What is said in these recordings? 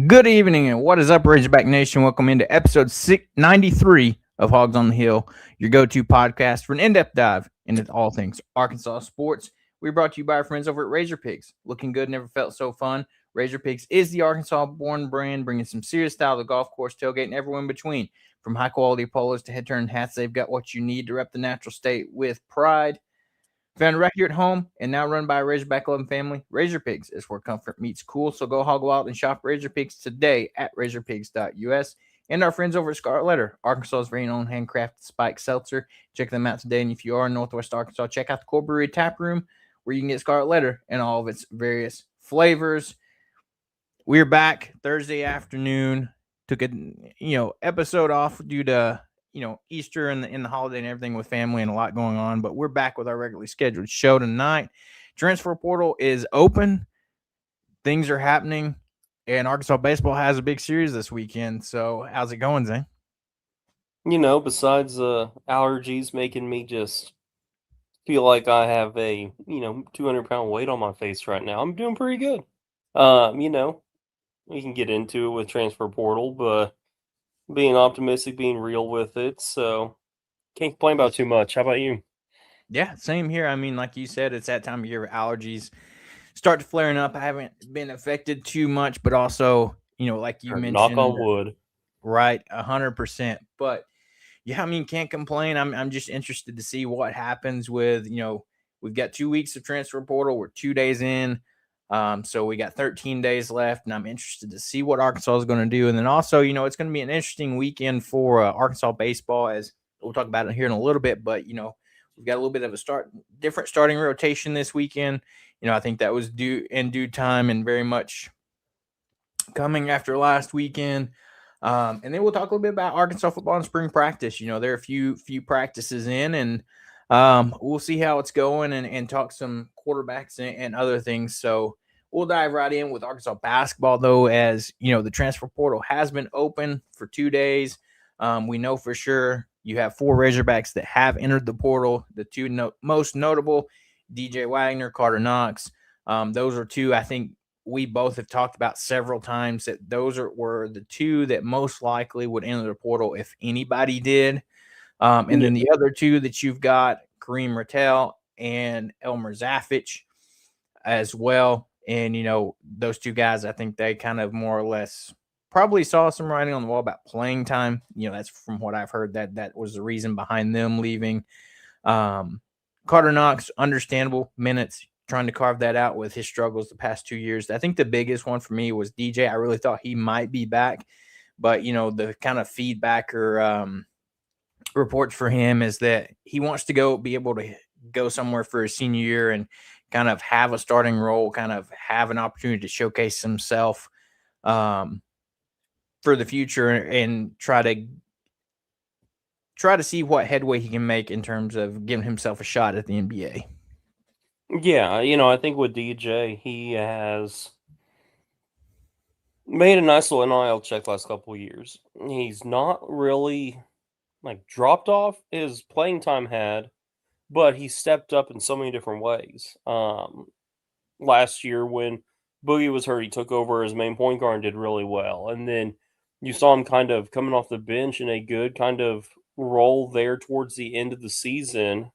Good evening and what is up, Razorback Nation? Welcome into episode 693 of Hogs on the Hill, your go-to podcast for an in-depth dive into all things Arkansas sports. We're brought to you by our friends over at Razor Pigs. Looking good never felt so fun. Razor Pigs is the Arkansas-born brand, bringing some serious style to the golf course, tailgate, and everywhere in between. From high-quality polos to head-turn hats, they've got what you need to rep the natural state with pride. Found right here at home and now run by a Razorback loving family, Razor Pigs is where comfort meets cool. So go hog wild and shop Razor Pigs today at razorpigs.us. And our friends over at Scarlet Letter, Arkansas's very own handcrafted spike seltzer. Check them out today. And if you are in Northwest Arkansas, check out the Core Brewery Tap Room where you can get Scarlet Letter and all of its various flavors. We're back Thursday afternoon. Took a episode off due to Easter and the holiday and everything with family and a lot going on, but we're back with our regularly scheduled show tonight. Transfer portal is open. Things are happening, and Arkansas baseball has a big series this weekend. So how's it going, Zane? Besides allergies making me just feel like I have a, 200-pound weight on my face right now, I'm doing pretty good. We can get into it with transfer portal, but being optimistic, being real with it, so can't complain about too much. How about you? Yeah, same here. I mean, like you said, it's that time of year where allergies start flaring up. I haven't been affected too much, but also, like you mentioned, knock on wood. Right, 100%. But yeah, I mean, can't complain. I'm just interested to see what happens with, we've got 2 weeks of transfer portal. We're 2 days in. So we got 13 days left, and I'm interested to see what Arkansas is going to do. And then also, it's going to be an interesting weekend for Arkansas baseball, as we'll talk about it here in a little bit. But, we've got a little bit of a different starting rotation this weekend. I think that was due time and very much coming after last weekend. And then we'll talk a little bit about Arkansas football and spring practice. There are a few practices in, and we'll see how it's going and talk some quarterbacks and other things. So we'll dive right in with Arkansas basketball, though, as the transfer portal has been open for 2 days. We know for sure you have 4 Razorbacks that have entered the portal. The two most notable, DJ Wagner, Carter Knox. Those are two I think we both have talked about several times that those were the two that most likely would enter the portal if anybody did. And then the other two that you've got, Kareem Rattel and Elmer Zafich as well. And, those two guys, I think they kind of more or less probably saw some writing on the wall about playing time. That's from what I've heard that was the reason behind them leaving. Carter Knox, understandable minutes, trying to carve that out with his struggles the past 2 years. I think the biggest one for me was DJ. I really thought he might be back, but, the kind of feedback or reports for him is that he wants to be able to go somewhere for his senior year and kind of have a starting role, kind of have an opportunity to showcase himself for the future and try to see what headway he can make in terms of giving himself a shot at the NBA. Yeah, I think with DJ, he has made a nice little NIL check last couple of years. He's not really dropped off. His playing time had, but he stepped up in so many different ways. Last year when Boogie was hurt, he took over as main point guard and did really well. And then you saw him kind of coming off the bench in a good kind of role there towards the end of the season.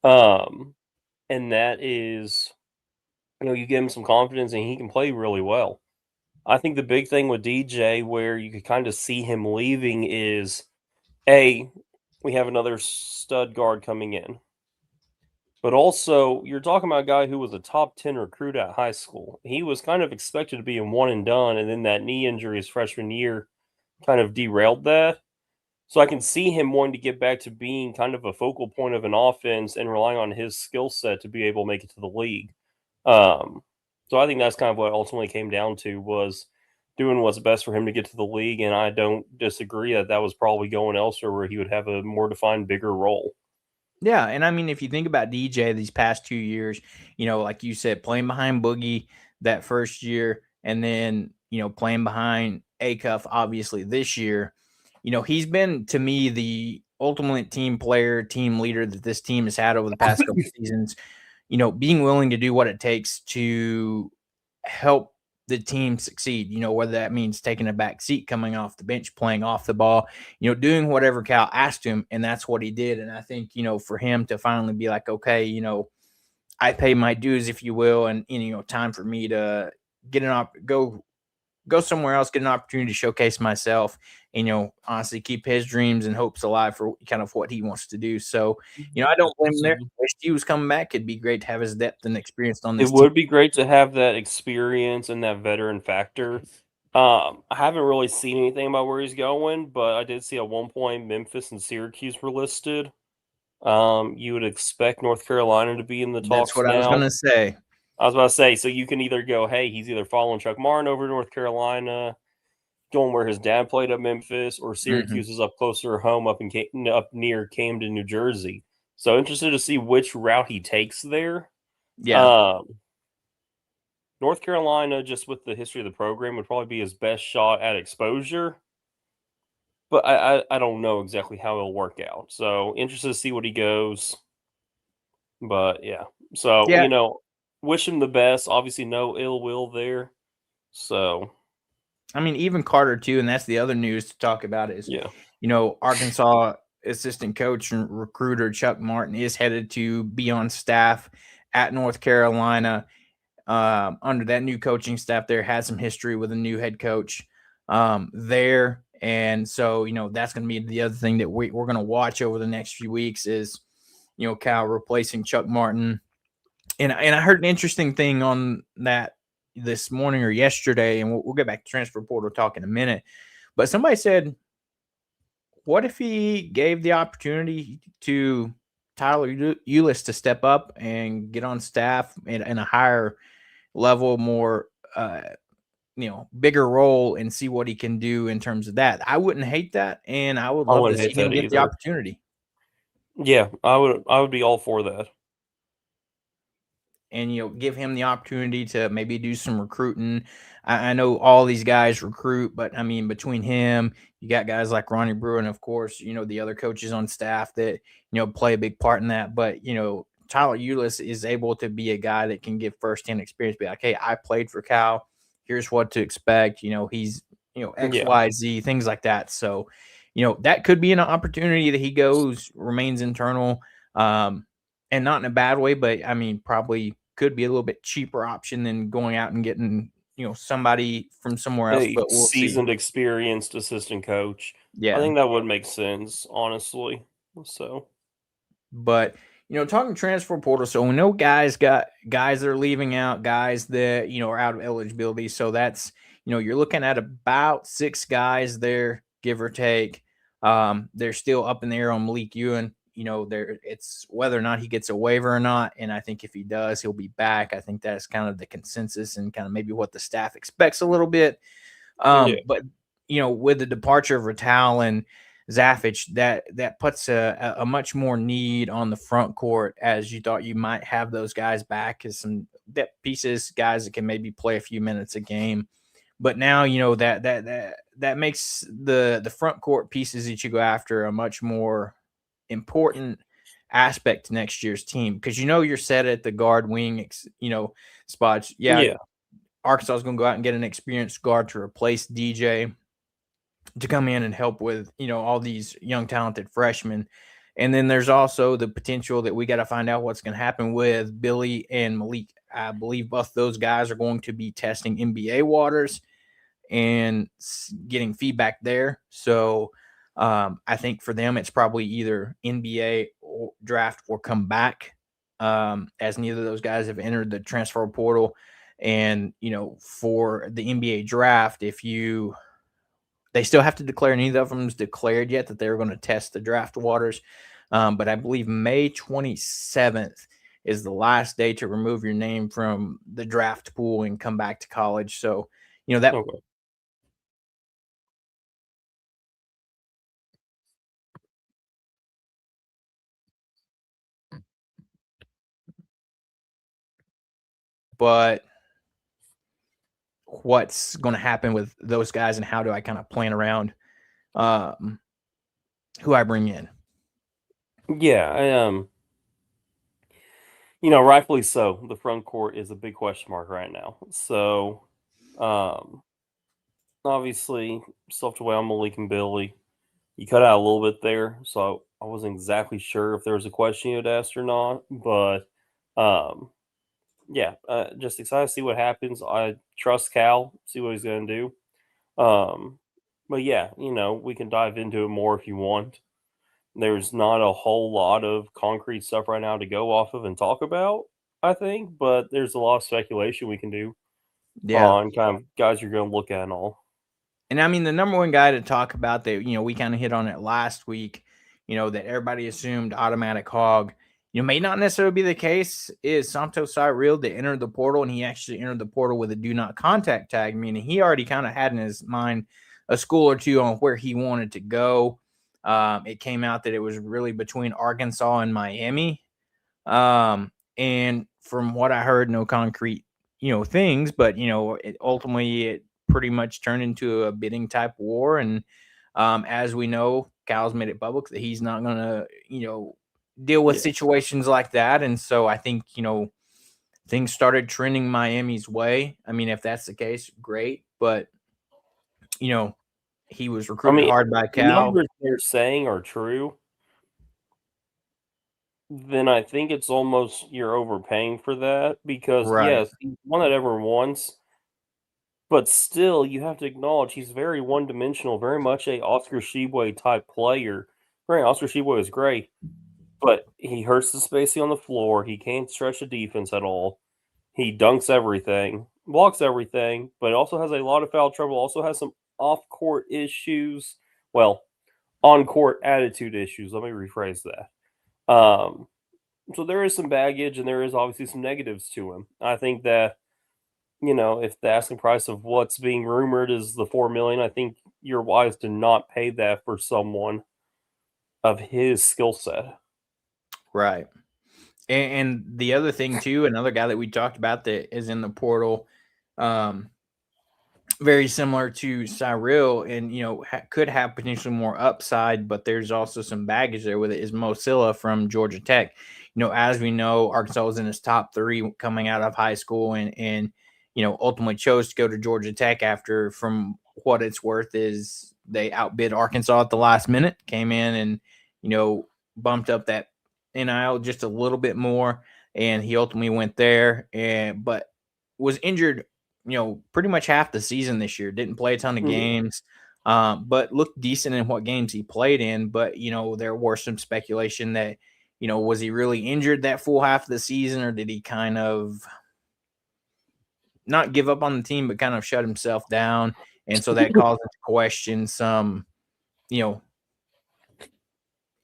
And that is, you give him some confidence and he can play really well. I think the big thing with DJ where you could kind of see him leaving is, we have another stud guard coming in. But also, you're talking about a guy who was a top 10 recruit at high school. He was kind of expected to be a one and done, and then that knee injury his freshman year kind of derailed that. So I can see him wanting to get back to being kind of a focal point of an offense and relying on his skill set to be able to make it to the league. So I think that's kind of what it ultimately came down to was doing what's best for him to get to the league, and I don't disagree that was probably going elsewhere where he would have a more defined, bigger role. Yeah, and I mean, if you think about DJ these past 2 years, like you said, playing behind Boogie that first year, and then, playing behind Acuff obviously this year, he's been, to me, the ultimate team player, team leader that this team has had over the past couple seasons, being willing to do what it takes to help the team succeed, whether that means taking a back seat, coming off the bench, playing off the ball, doing whatever Cal asked him. And that's what he did. And I think, for him to finally be like, okay, I pay my dues, if you will, and, time for me to get go somewhere else, get an opportunity to showcase myself, and, honestly keep his dreams and hopes alive for kind of what he wants to do. So, I don't blame him there. Wish he was coming back. It'd be great to have his depth and experience on It this team. would be great to have that experience and that veteran factor. I haven't really seen anything about where he's going, but I did see at one point Memphis and Syracuse were listed. You would expect North Carolina to be in the That's talks what I was now. going to say. I was about to say, so you can either go, hey, he's either following Chuck Martin over to North Carolina, going where his dad played at Memphis, or Syracuse is up closer to home, up near Camden, New Jersey. So interested to see which route he takes there. Yeah. North Carolina, just with the history of the program, would probably be his best shot at exposure. But I don't know exactly how it'll work out. So interested to see what he goes. But yeah. So, Yeah. wish him the best. Obviously, no ill will there. So I mean, even Carter too, and that's the other news to talk about is, yeah. Arkansas assistant coach and recruiter Chuck Martin is headed to be on staff at North Carolina. Under that new coaching staff there, had some history with a new head coach there. And so, that's going to be the other thing that we're going to watch over the next few weeks is, Cal replacing Chuck Martin. And I heard an interesting thing on that this morning or yesterday, and we'll get back to transfer portal talk in a minute. But somebody said, what if he gave the opportunity to Tyler Ulis to step up and get on staff in a higher level, more, bigger role and see what he can do in terms of that? I wouldn't hate that, and I would love to see him get the opportunity. Yeah, I would be all for that. And, give him the opportunity to maybe do some recruiting. I know all these guys recruit, but I mean, between him, you got guys like Ronnie Brewer, and of course, the other coaches on staff that, play a big part in that. But, Tyler Ulis is able to be a guy that can give firsthand experience, be like, hey, I played for Cal. Here's what to expect. He's, X, Y, Z, things like that. So, that could be an opportunity that he remains internal. And not in a bad way, but I mean, probably could be a little bit cheaper option than going out and getting, somebody from somewhere else. But we'll seasoned, see. experienced assistant coach. Yeah, I think that would make sense, honestly. So, but talking transfer portal, so we know guys that are leaving out, guys that are out of eligibility. So that's you're looking at about 6 guys there, give or take. They're still up in the air on Malik Ewan. It's whether or not he gets a waiver or not. And I think if he does, he'll be back. I think that's kind of the consensus and kind of maybe what the staff expects a little bit. But, with the departure of Ratal and Zafich, that puts a much more need on the front court, as you thought you might have those guys back as some depth pieces, guys that can maybe play a few minutes a game. But now, that makes the front court pieces that you go after a much more important aspect to next year's team, because you're set at the guard wing spots. Arkansas is going to go out and get an experienced guard to replace DJ to come in and help with all these young talented freshmen. And then there's also the potential that we got to find out what's going to happen with Billy and Malik. I believe both those guys are going to be testing NBA waters and getting feedback there. So I think for them, it's probably either NBA or draft or come back, as neither of those guys have entered the transfer portal. And, for the NBA draft, they still have to declare, neither of them's declared yet that they're going to test the draft waters. But I believe May 27th is the last day to remove your name from the draft pool and come back to college. So, that but what's going to happen with those guys and how do I kind of plan around who I bring in? Yeah, rightfully so. The front court is a big question mark right now. So, um, obviously, still have to wait on Malik and Billy. You cut out a little bit there, so I wasn't exactly sure if there was a question you had asked or not. But, yeah, just excited to see what happens. I trust Cal, see what he's going to do. But yeah, we can dive into it more if you want. There's not a whole lot of concrete stuff right now to go off of and talk about, I think, but there's a lot of speculation we can do Yeah. on kind of guys you're going to look at and all. And I mean, the number one guy to talk about that, we kind of hit on it last week, that everybody assumed automatic hog, may not necessarily be the case is Santos Cyril that entered the portal, and he actually entered the portal with a do not contact tag, meaning he already kind of had in his mind a school or two on where he wanted to go. It came out that it was really between Arkansas and Miami. And from what I heard, no concrete, things, but, it pretty much turned into a bidding type war. And as we know, Cal's made it public that he's not going to, deal with Yeah. situations like that. And so I think, things started trending Miami's way. I mean, if that's the case, great. But, he was recruited hard by If the Cal. numbers they're saying are true, then I think it's almost you're overpaying for that because, Right. yes, he's won it ever once, but still, you have to acknowledge he's very one-dimensional, very much a Oscar Tshiebwe type player. Right, Oscar Tshiebwe is great, but he hurts the spacing on the floor. He can't stretch the defense at all. He dunks everything, blocks everything, but also has a lot of foul trouble. Also has some off-court issues. Well, on-court attitude issues. Let me rephrase that. So there is some baggage, and there is obviously some negatives to him. I think that if the asking price of what's being rumored is the $4 million, I think you're wise to not pay that for someone of his skill set. Right. And the other thing too, another guy that we talked about that is in the portal, very similar to Cyril, and could have potentially more upside, but there's also some baggage there with it. Is Mosilla from Georgia Tech? As we know, Arkansas was in his top 3 coming out of high school, and ultimately chose to go to Georgia Tech after, from what it's worth, is they outbid Arkansas at the last minute, came in and bumped up that NIL just a little bit more, and he ultimately went there, but was injured pretty much half the season this year. Didn't play a ton of games, but looked decent in what games he played in. But, there was some speculation that, was he really injured that full half of the season, or did he kind of not give up on the team, but kind of shut himself down? And so that calls into question some,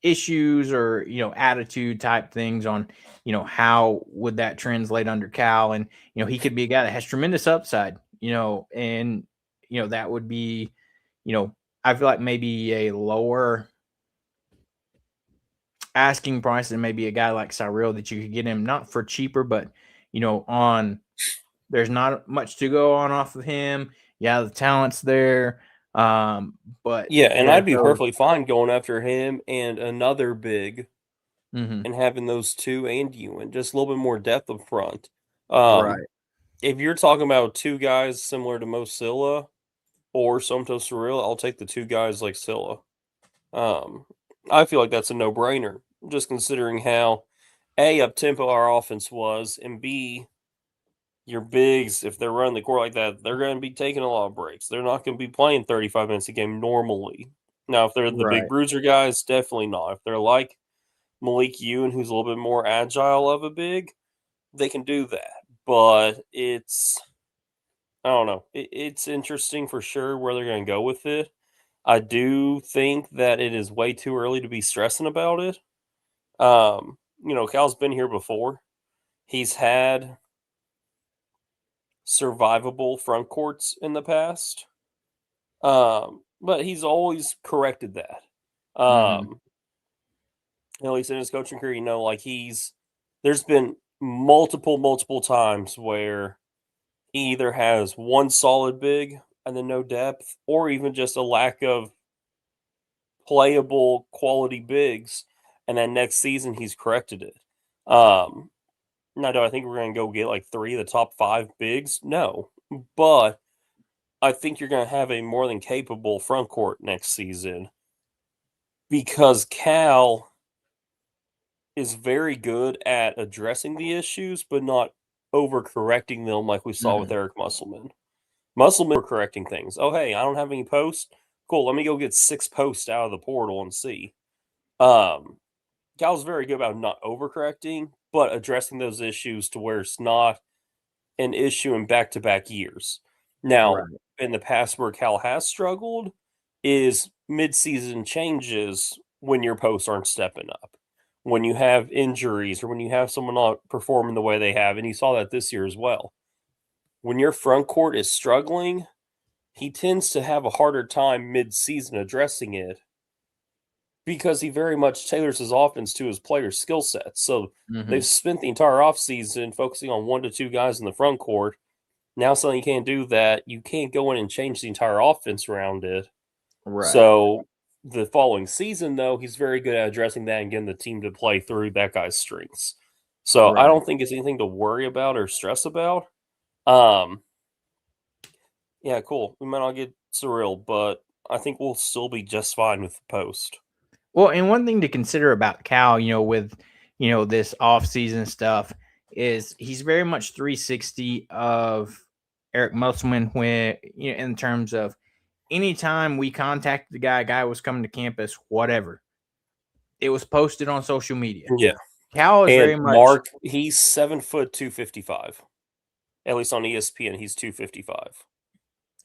issues or, attitude type things on, how would that translate under Cal? And, he could be a guy that has tremendous upside, and, that would be, I feel like maybe a lower asking price than maybe a guy like Cyril, that you could get him not for cheaper, but, there's not much to go on off of him. Yeah, the talent's there. But Yeah, and there's I'd be perfectly fine going after him and another big and having those two and you and just a little bit more depth up front. right. If you're talking about 2 guys similar to Mosilla or Somto Surreal, I'll take the 2 guys like Silla. I feel like that's a no-brainer, just considering how A, up-tempo our offense was, and B, your bigs, if they're running the court like that, they're going to be taking a lot of breaks. They're not going to be playing 35 minutes a game normally. Now, if they're the big Right. bruiser guys, definitely not. If they're like Malik Ewan, who's a little bit more agile of a big, they can do that. But I don't know. It's interesting for sure where they're going to go with it. I do think that it is way too early to be stressing about it. Cal's been here before. He's had survivable front courts in the past. But he's always corrected that. At least in his coaching career, there's been multiple times where he either has one solid big and then no depth, or even just a lack of playable quality bigs, and then next season he's corrected it. Now, do I think we're going to go get like 3 of the top 5 bigs? No, but I think you're going to have a more than capable front court next season because Cal is very good at addressing the issues, but not overcorrecting them like we saw with Eric Musselman. Musselman were correcting things. Oh, hey, I don't have any posts. Cool, let me go get 6 posts out of the portal and see. Cal's very good about not overcorrecting, but addressing those issues to where it's not an issue in back-to-back years. Now, in the past where Cal has struggled is mid-season changes when your posts aren't stepping up, when you have injuries or when you have someone not performing the way they have, and you saw that this year as well. When your front court is struggling, he tends to have a harder time mid-season addressing it because he very much tailors his offense to his players' skill sets. So they've spent the entire offseason focusing on 1 to 2 guys in the front court. Now suddenly you can't do that. You can't go in and change the entire offense around it. Right. So the following season, though, he's very good at addressing that and getting the team to play through that guy's strengths. So I don't think it's anything to worry about or stress about. Yeah, cool. We might not get surreal, but I think we'll still be just fine with the post. Well, and one thing to consider about Cal, with this off-season stuff is he's very much 360 of Eric Musselman when in terms of anytime we contacted the guy was coming to campus, whatever. It was posted on social media. Yeah. Cal is and very much Mark, he's 7 foot 255. At least on ESPN, he's 255.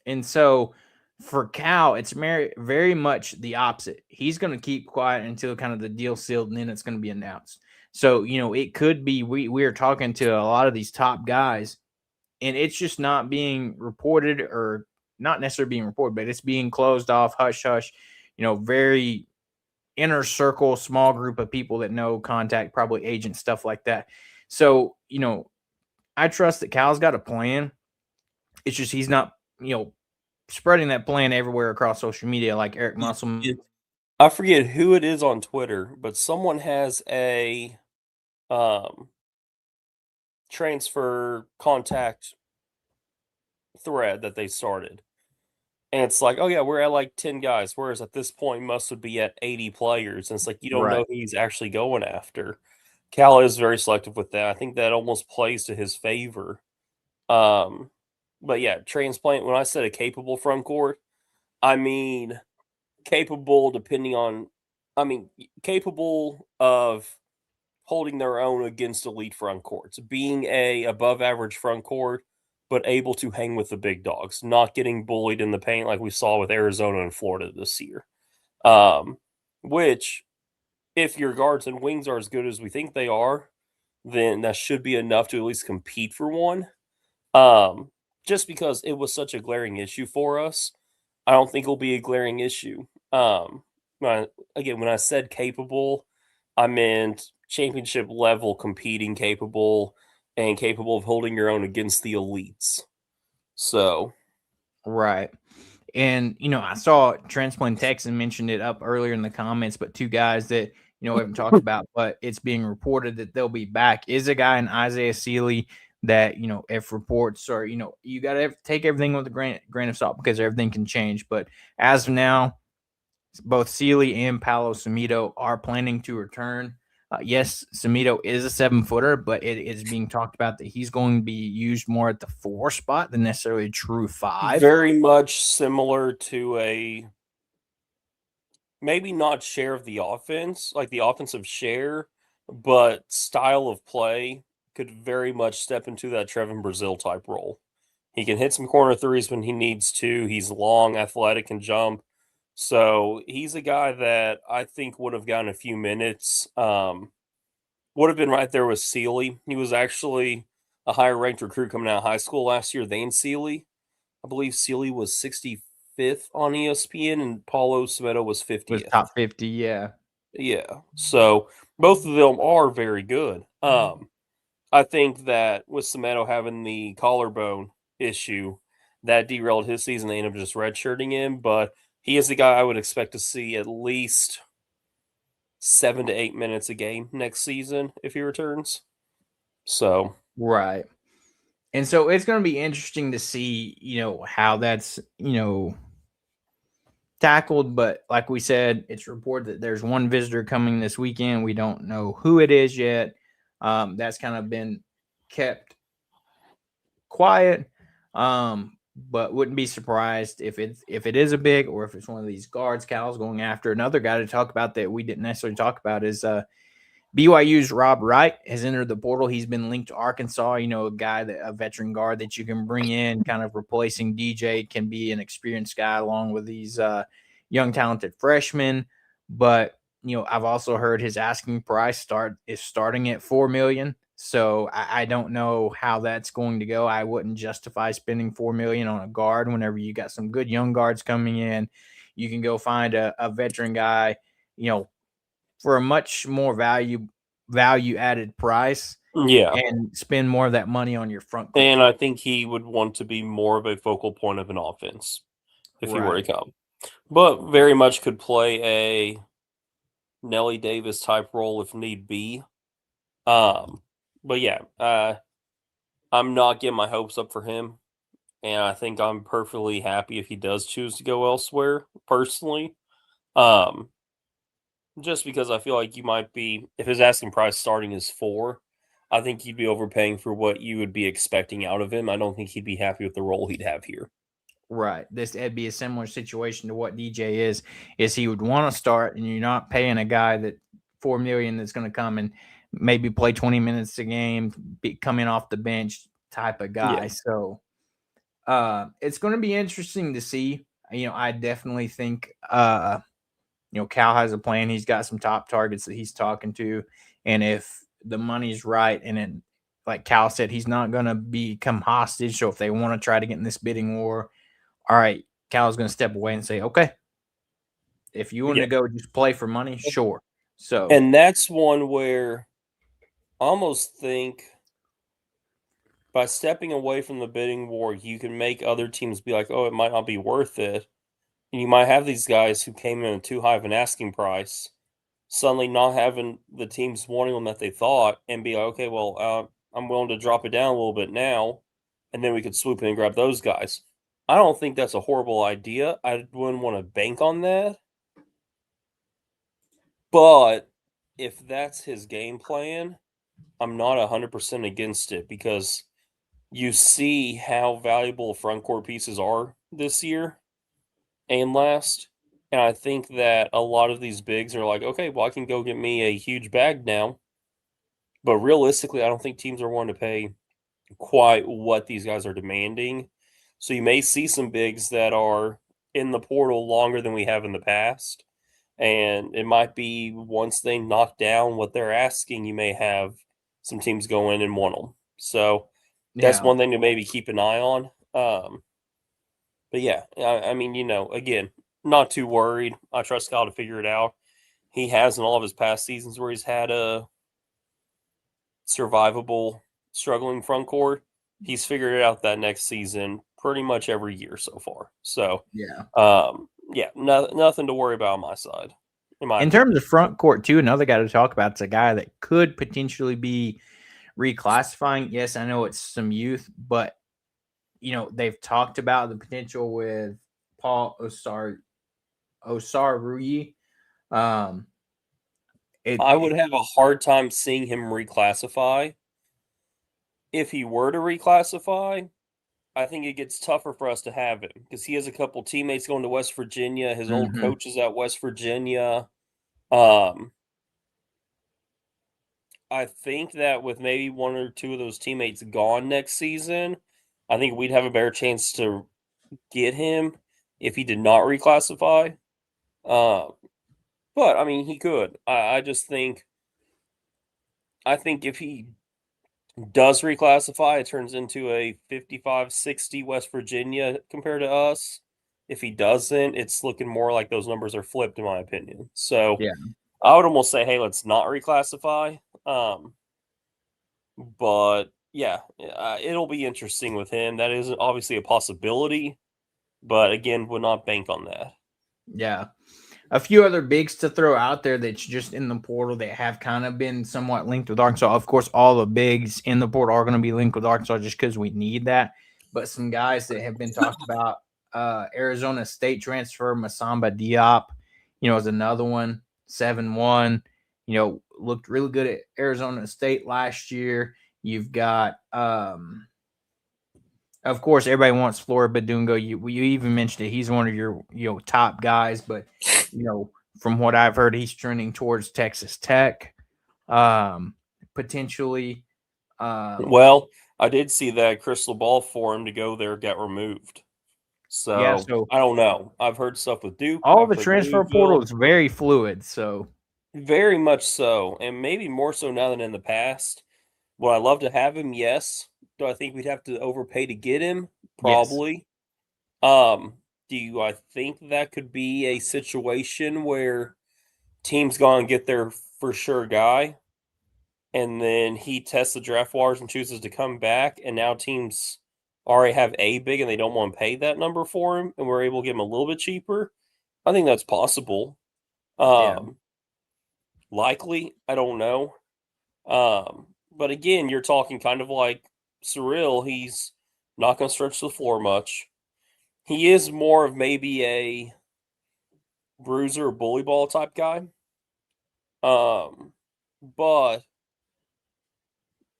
And so for Cal, it's very much the opposite. He's going to keep quiet until kind of the deal sealed, and then it's going to be announced. So, it could be we are talking to a lot of these top guys, and it's just not being reported, or not necessarily being reported, but it's being closed off, hush, hush, very inner circle, small group of people that know, contact, probably agents, stuff like that. So, I trust that Cal's got a plan. It's just he's not, spreading that plan everywhere across social media like Eric Musselman. I forget who it is on Twitter, but someone has a transfer contact thread that they started. And it's like, oh yeah, we're at like 10 guys, whereas at this point Muss would be at 80 players. And it's like you don't know who he's actually going after. Cal is very selective with that. I think that almost plays to his favor. But yeah, transplant, when I said a capable front court, I mean capable capable of holding their own against elite front courts, being a above average front court, but able to hang with the big dogs, not getting bullied in the paint like we saw with Arizona and Florida this year. Which, if your guards and wings are as good as we think they are, then that should be enough to at least compete for one. Just because it was such a glaring issue for us, I don't think it'll be a glaring issue. When I said capable, I meant championship level competing capable and capable of holding your own against the elites. So, right. And, I saw Transplant Texan mentioned it up earlier in the comments, but 2 guys that, we haven't talked about, but it's being reported that they'll be back is a guy in Isaiah Sealy that, if reports are, you got to take everything with a grain of salt because everything can change. But as of now, both Sealy and Paolo Samito are planning to return. Yes, Samito is a 7-footer, but it is being talked about that he's going to be used more at the 4 spot than necessarily a true 5. Very much similar to a maybe not share of the offense, like the offensive share, but style of play could very much step into that Trevin Brazil type role. He can hit some corner threes when he needs to. He's long, athletic, and jump. So he's a guy that I think would have gotten a few minutes. Would have been right there with Sealy. He was actually a higher ranked recruit coming out of high school last year than Sealy. I believe Sealy was 65th on ESPN and Paulo Samito was 50th. Was top 50, yeah. Yeah. So both of them are very good. I think that with Semedo having the collarbone issue, that derailed his season. They ended up just redshirting him, but he is the guy I would expect to see at least 7 to 8 minutes a game next season if he returns. So Right. And so it's going to be interesting to see, how that's, tackled. But like we said, it's reported that there's one visitor coming this weekend. We don't know who it is yet. That's kind of been kept quiet. But wouldn't be surprised if it is a big, or if it's one of these guards. Cal's going after another guy to talk about that we didn't necessarily talk about is BYU's Rob Wright has entered the portal. He's been linked to Arkansas. A veteran guard that you can bring in, kind of replacing DJ, can be an experienced guy along with these young talented freshmen. But I've also heard his asking price is starting at $4 million. So I don't know how that's going to go. I wouldn't justify spending $4 million on a guard whenever you got some good young guards coming in. You can go find a veteran guy, for a much more value added price, yeah, and spend more of that money on your front court. and I think he would want to be more of a focal point of an offense if he were to come, but very much could play a Nelly Davis type role if need be. But yeah, I'm not getting my hopes up for him, and I think I'm perfectly happy if he does choose to go elsewhere. Personally, um, just because I feel like you might be, if his asking price starting is 4, I think you'd be overpaying for what you would be expecting out of him. I don't think he'd be happy with the role he'd have here. Right. It'd be a similar situation to what DJ is he would want to start, and you're not paying a guy that $4 million that's going to come and maybe play 20 minutes a game, coming off the bench type of guy. Yeah. So it's going to be interesting to see. I definitely think Cal has a plan. He's got some top targets that he's talking to, and if the money's right, and then like Cal said, he's not going to become hostage. So if they want to try to get in this bidding war, all right, Cal's going to step away and say, okay, if you want Yeah. to go just play for money, sure. So, And that's one where I almost think by stepping away from the bidding war, you can make other teams be like, oh, it might not be worth it. And you might have these guys who came in at too high of an asking price suddenly not having the teams wanting them that they thought, and be like, okay, well, I'm willing to drop it down a little bit now, and then we could swoop in and grab those guys. I don't think that's a horrible idea. I wouldn't want to bank on that. But if that's his game plan, I'm not 100% against it because you see how valuable front court pieces are this year and last. And I think that a lot of these bigs are like, okay, well, I can go get me a huge bag now. But realistically, I don't think teams are willing to pay quite what these guys are demanding. So you may see some bigs that are in the portal longer than we have in the past. And it might be once they knock down what they're asking, you may have some teams go in and want them. So that's yeah. one thing to maybe keep an eye on. But yeah, I mean, again, not too worried. I trust Kyle to figure it out. He has in all of his past seasons where he's had a survivable, struggling front court. He's figured it out that next season pretty much every year so far. So, Yeah. yeah, nothing to worry about on my side. In terms of front court, too, another guy to talk about is a guy that could potentially be reclassifying. Yes, I know it's some youth, but they've talked about the potential with Paul Osar-Ruyi. I would have a hard time seeing him reclassify. If he were to reclassify, I think it gets tougher for us to have him because he has a couple teammates going to West Virginia. His old coach is at West Virginia. I think that with maybe one or two of those teammates gone next season, I think we'd have a better chance to get him if he did not reclassify. But I mean, he could. I just think. I think if he does reclassify, it turns into a 55-60 West Virginia compared to us. If he doesn't, it's looking more like those numbers are flipped, in my opinion. So yeah. I would almost say, hey, let's not reclassify. But yeah, it'll be interesting with him. That is obviously a possibility, but again, would not bank on that. Yeah. A few other bigs to throw out there that's just in the portal that have kind of been somewhat linked with Arkansas. Of course, all the bigs in the portal are going to be linked with Arkansas just because we need that. But some guys that have been talked about, Arizona State transfer Masamba Diop, is another one, 7-1. Looked really good at Arizona State last year. You've got, of course, everybody wants Flora Badungo. You even mentioned it. He's one of your top guys, but from what I've heard, he's trending towards Texas Tech, potentially. Well, I did see that crystal ball for him to go there got removed. Yeah, So so I don't know. I've heard stuff with Duke. all I've the heard transfer portal Louisville. is very fluid. So Very much so, and maybe more so now than in the past. Would I love to have him? Yes. Do I think we'd have to overpay to get him? yes, Probably. Do I think that could be a situation where teams go and get their for sure guy, and then he tests the draft waters and chooses to come back, and now teams already have a big and they don't want to pay that number for him, and we're able to get him a little bit cheaper? I think that's possible. yeah, Um, Likely, I don't know. But again, you're talking kind of like Cyril. He's not going to stretch the floor much. He is more of maybe a bruiser, bully ball type guy. But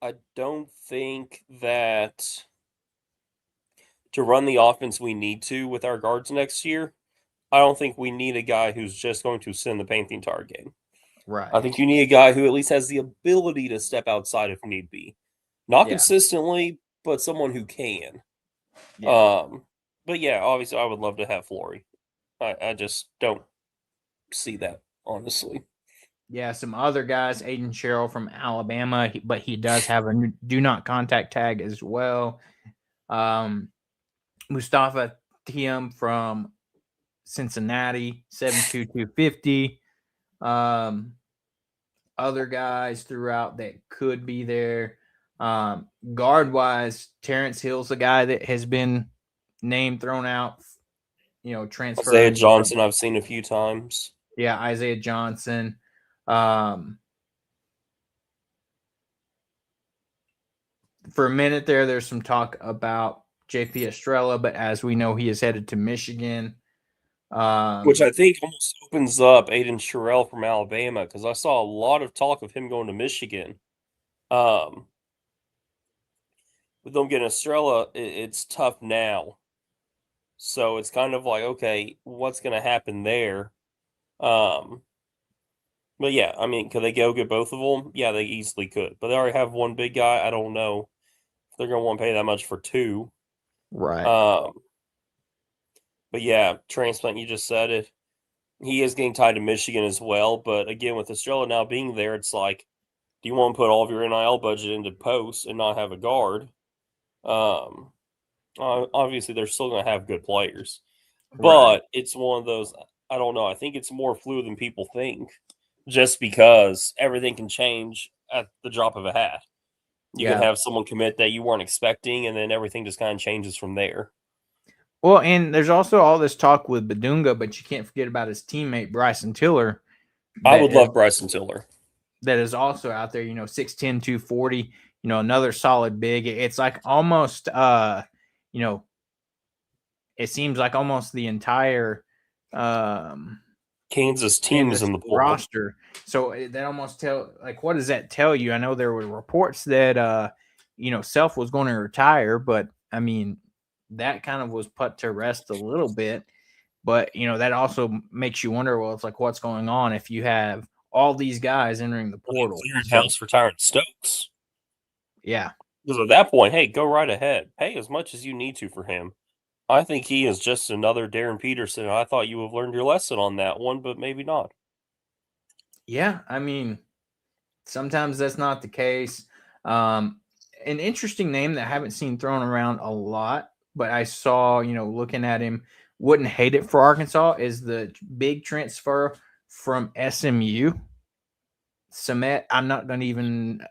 I don't think that to run the offense we need to with our guards next year, I don't think we need a guy who's just going to sit in the paint the entire game. I right, think you need a guy who at least has the ability to step outside if need be. Not yeah, consistently, but someone who can. yeah, Um, but yeah, obviously I would love to have Flory. I just don't see that, honestly. yeah. Some other guys, Aiden Sherrill from Alabama, but he does have a do not contact tag as well. Mustafa Tiem from Cincinnati, 7'2", 250. Other guys throughout that could be there. Guard wise, Terrence Hill's a guy that has been name thrown out, Isaiah transferring from, Johnson, I've seen a few times. yeah, Isaiah Johnson. For a minute there's some talk about JP Estrella, but as we know, he is headed to Michigan. Which I think almost opens up Aiden Sherrill from Alabama, because I saw a lot of talk of him going to Michigan. With them getting Estrella, it's tough now. So it's kind of like, okay, what's going to happen there? But yeah, I mean, could they go get both of them? Yeah, they easily could. But they already have one big guy. I don't know if they're going to want to pay that much for two. right. Um, but yeah, transplant, you just said it. He is getting tied to Michigan as well. But again, with Estrella now being there, it's like, do you want to put all of your NIL budget into posts and not have a guard? Obviously, they're still going to have good players. Right. But it's one of those, I don't know. I think it's more fluid than people think, just because everything can change at the drop of a hat. You can Yeah. have someone commit that you weren't expecting, and then everything just kind of changes from there. Well, and there's also all this talk with Badunga, but you can't forget about his teammate Bryson Tiller I that would love Bryson Tiller. that is also out there, 6'10", 240, another solid big. It's like almost it seems like almost the entire Kansas team is Kansas in the portal. roster. So that almost what does that tell you? I know there were reports that Self was going to retire, but I mean that kind of was put to rest a little bit. But that also makes you wonder. Well, it's like what's going on if you have all these guys entering the portal. So Clearinghouse retiring Stokes. yeah, Because at that point, hey, go right ahead. Pay as much as you need to for him. I think he is just another Darren Peterson. I thought you would have learned your lesson on that one, but maybe not. yeah. I mean, sometimes that's not the case. An interesting name that I haven't seen thrown around a lot, but I saw, looking at him, wouldn't hate it for Arkansas is the big transfer from SMU. Samet, I'm not going to even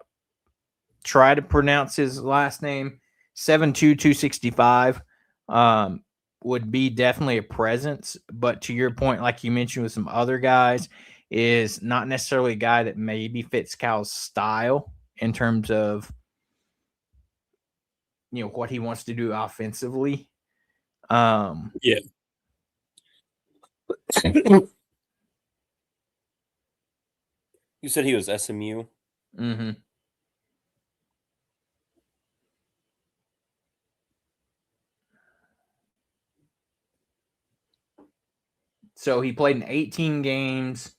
try to pronounce his last name, 72265, would be definitely a presence. But to your point, like you mentioned with some other guys, is not necessarily a guy that maybe fits Cal's style in terms of what he wants to do offensively. Yeah. You said he was SMU. Mm-hmm. So he played in 18 games,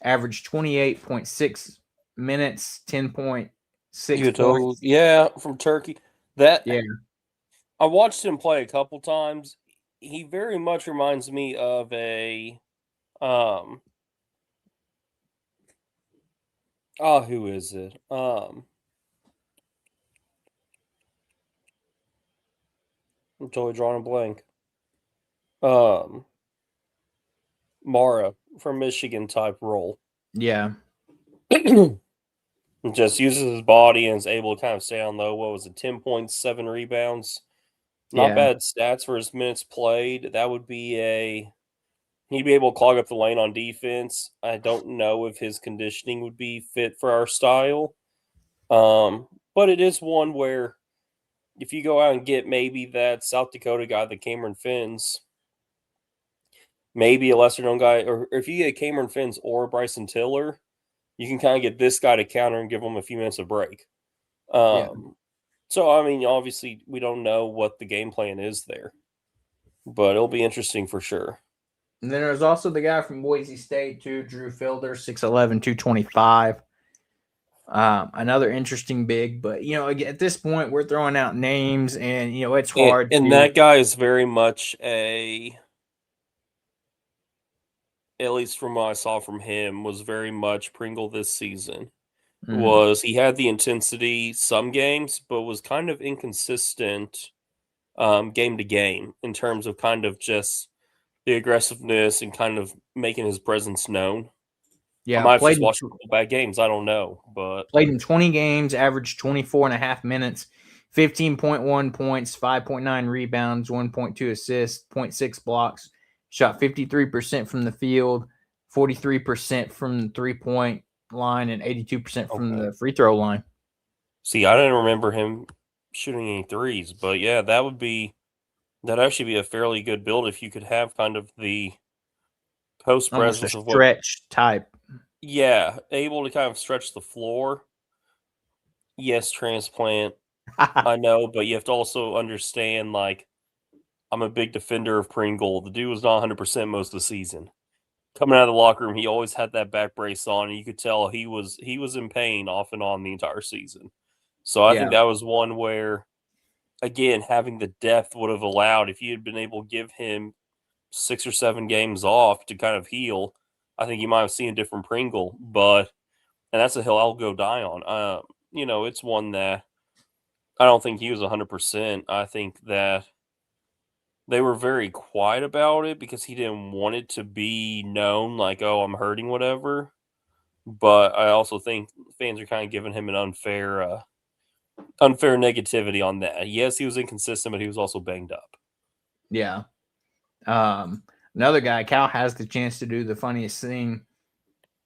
averaged 28.6 minutes, 10.6 points. Yeah, from Turkey. That Yeah. I watched him play a couple times. He very much reminds me of a who is it? I'm totally drawing a blank. Mara from Michigan type role. Yeah. Just uses his body and is able to kind of stay on low. What was it? 10.7 rebounds. Not Yeah. bad stats for his minutes played. That would be he'd be able to clog up the lane on defense. I don't know if his conditioning would be fit for our style. But it is one where if you go out and get maybe that South Dakota guy, the Cameron Finns, maybe a lesser known guy, or if you get Cameron Finns or Bryson Tiller, you can kind of get this guy to counter and give him a few minutes of break. Yeah. So, I mean, obviously, we don't know what the game plan is there, but it'll be interesting for sure. And then there's also the guy from Boise State, too, Drew Fielder, 6'11, 225. Another interesting big, but at this point we're throwing out names, and it's hard And to. that guy is very much at least from what I saw from him, was very much Pringle this season. He had the intensity some games, but was kind of inconsistent game to game in terms of kind of just the aggressiveness and kind of making his presence known. I Yeah, might have just watched a couple bad games. I don't know, but played in 20 games, averaged 24 and a half minutes, 15.1 points, 5.9 rebounds, 1.2 assists, 0.6 blocks, shot 53% from the field, 43% from the 3-point line, and 82% from the free throw line. See, I didn't remember him shooting any threes, but yeah, that'd actually be a fairly good build if you could have kind of the post Almost a presence of what. stretch type. Yeah, able to kind of stretch the floor. Yes, transplant. I know, but you have to also understand, like, I'm a big defender of Pringle. The dude was not 100% most of the season. Coming out of the locker room, he always had that back brace on, and you could tell he was in pain off and on the entire season. So I think that was one where, again, having the depth would have allowed, if you had been able to give him 6 or 7 games off to kind of heal, I think you might have seen a different Pringle. And that's a hill I'll go die on. It's one that I don't think he was 100%. I think that they were very quiet about it because he didn't want it to be known like, oh, I'm hurting, whatever. But I also think fans are kind of giving him an unfair negativity on that. Yes, he was inconsistent, but he was also banged up. Yeah. Another guy, Cal has the chance to do the funniest thing,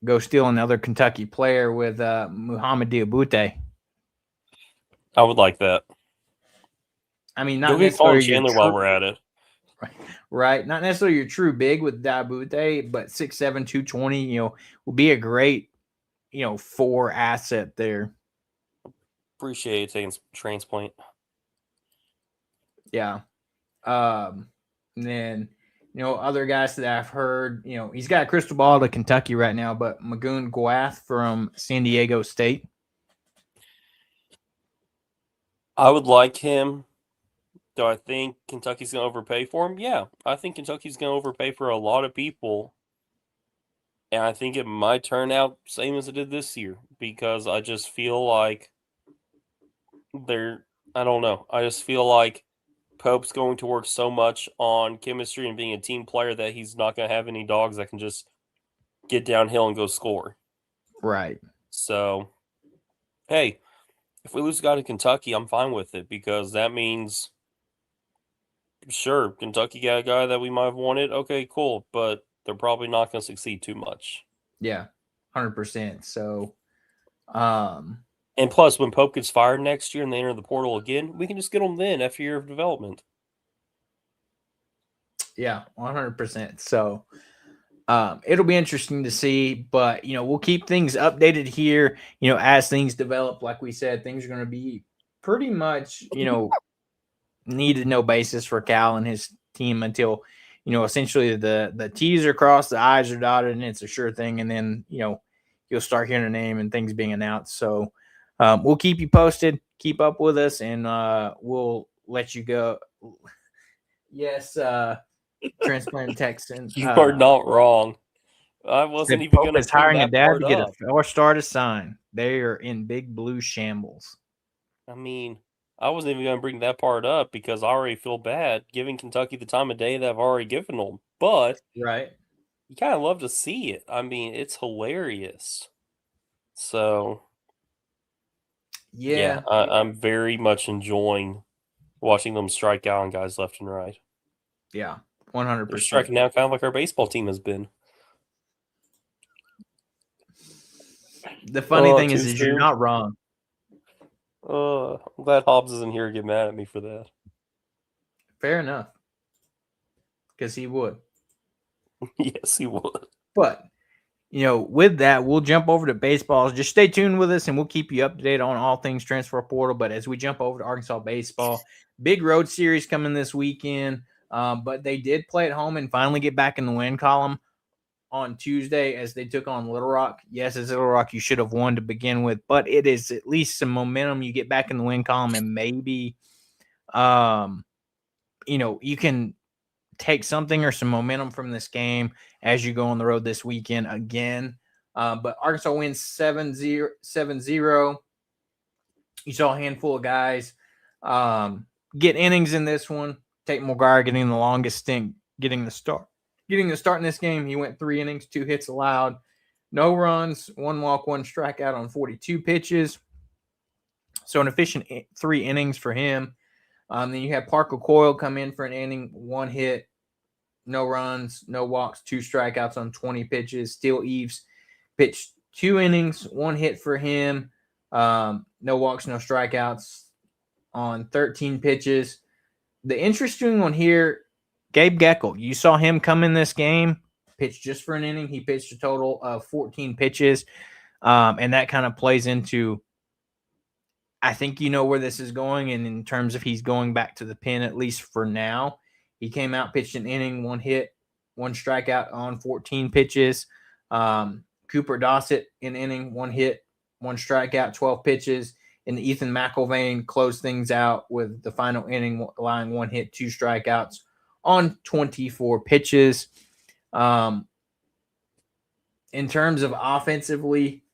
go steal another Kentucky player with Muhammad Diabute. I would like that. I mean, Go not get Colin necessarily Chandler while we're at it. Right. Not necessarily your true big with Diabute, but 6'7", 220, will be a great, 4 asset there. Appreciate it, transplant. Yeah. And then, other guys that I've heard, he's got a crystal ball to Kentucky right now, but Magoon Gwath from San Diego State. I would like him. Do I think Kentucky's going to overpay for him? Yeah, I think Kentucky's going to overpay for a lot of people. And I think it might turn out same as it did this year because I just feel like I don't know. I just feel like Pope's going to work so much on chemistry and being a team player that he's not going to have any dogs that can just get downhill and go score. Right. So, hey, if we lose a guy to Kentucky, I'm fine with it because that means, sure, Kentucky got a guy that we might have wanted. Okay, cool, but they're probably not going to succeed too much. Yeah, 100%. So, and plus, when Pope gets fired next year and they enter the portal again, we can just get them then after a year of development. Yeah, 100%. So, it'll be interesting to see, but we'll keep things updated here. As things develop, like we said, things are going to be pretty much need to know basis for Cal and his team until essentially the T's are crossed, the I's are dotted, and it's a sure thing. And then you'll start hearing a name and things being announced. So we'll keep you posted. Keep up with us, and we'll let you go. Yes. Transplant Texan. You are not wrong. I wasn't even going to bring hiring that a dad part to get up. a 4-star to sign. They are in big blue shambles. I mean, I wasn't even going to bring that part up because I already feel bad giving Kentucky the time of day that I've already given them. But right, you kind of love to see it. I mean, it's hilarious. So yeah, I'm very much enjoying watching them strike out on guys left and right. Yeah, 100%. 100%. They're striking out kind of like our baseball team has been. The funny thing is you're not wrong. I'm glad Hobbs isn't here to get mad at me for that. Fair enough. Because he would. Yes, he would. But, with that, we'll jump over to baseball. Just stay tuned with us, and we'll keep you up to date on all things transfer portal. But as we jump over to Arkansas baseball, big road series coming this weekend. But they did play at home and finally get back in the win column on Tuesday as they took on Little Rock. Yes, as Little Rock, you should have won to begin with, but it is at least some momentum. You get back in the win column, and maybe, you can take something or some momentum from this game as you go on the road this weekend again. But Arkansas wins 7-0. You saw a handful of guys get innings in this one. Tate Mulgar getting the longest stint, getting the start in this game. He went 3 innings, 2 hits allowed, no runs, 1 walk, 1 strikeout on 42 pitches. So an efficient 3 innings for him. Then you have Parker Coyle come in for an inning, 1 hit, no runs, no walks, 2 strikeouts on 20 pitches. Steele Eves pitched 2 innings, 1 hit for him, no walks, no strikeouts on 13 pitches. The interesting one here, Gabe Geckel, you saw him come in this game, pitch just for an inning. He pitched a total of 14 pitches, and that kind of plays into, I think you know where this is going, and in terms of he's going back to the pen, at least for now. He came out, pitched an inning, 1 hit, 1 strikeout on 14 pitches. Cooper Dossett, an inning, 1 hit, 1 strikeout, 12 pitches. And Ethan McIlvain closed things out with the final inning, allowing 1 hit, 2 strikeouts on 24 pitches. In terms of offensively,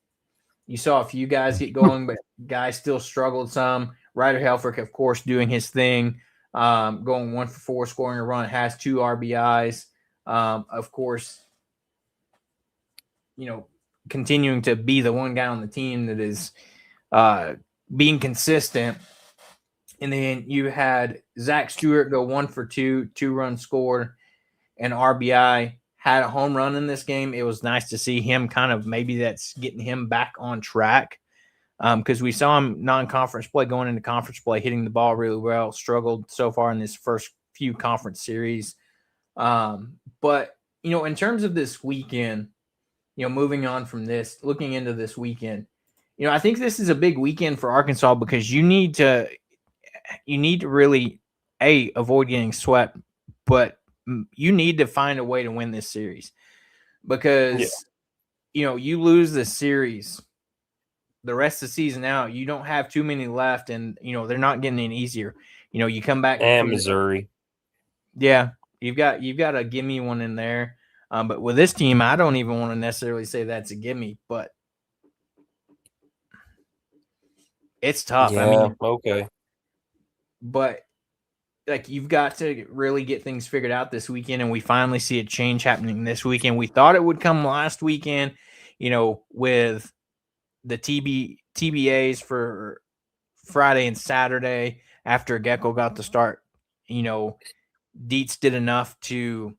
you saw a few guys get going, but guys still struggled some. Ryder Helfrich, of course, doing his thing, going 1 for 4, scoring a run, has 2 RBIs. Of course, continuing to be the one guy on the team that is being consistent. And then you had Zach Stewart go 1 for 2, 2 runs scored, and RBI. Had a home run in this game. It was nice to see him kind of, maybe that's getting him back on track, because we saw him non-conference play going into conference play, hitting the ball really well, struggled so far in this first few conference series. But, in terms of this weekend, moving on from this, looking into this weekend, I think this is a big weekend for Arkansas because you need to really, avoid getting swept, but you need to find a way to win this series because, you lose this series, the rest of the season out, you don't have too many left, and, they're not getting any easier. You come back from Missouri. You've got a gimme one in there. But with this team, I don't even want to necessarily say that's a gimme, but it's tough. Yeah, okay. But you've got to really get things figured out this weekend, and we finally see a change happening this weekend. We thought it would come last weekend, with the TBAs for Friday and Saturday after Gecko got the start, Dietz did enough to,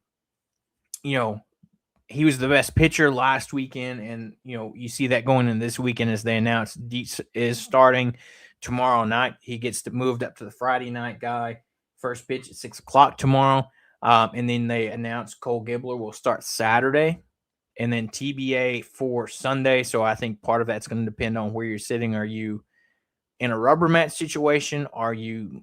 he was the best pitcher last weekend. And, you see that going in this weekend as they announced Dietz is starting tomorrow night. He gets moved up to the Friday night guy. First pitch at 6:00 tomorrow. And then they announced Cole Gibbler will start Saturday and then TBA for Sunday. So I think part of that's going to depend on where you're sitting. Are you in a rubber match situation? Are you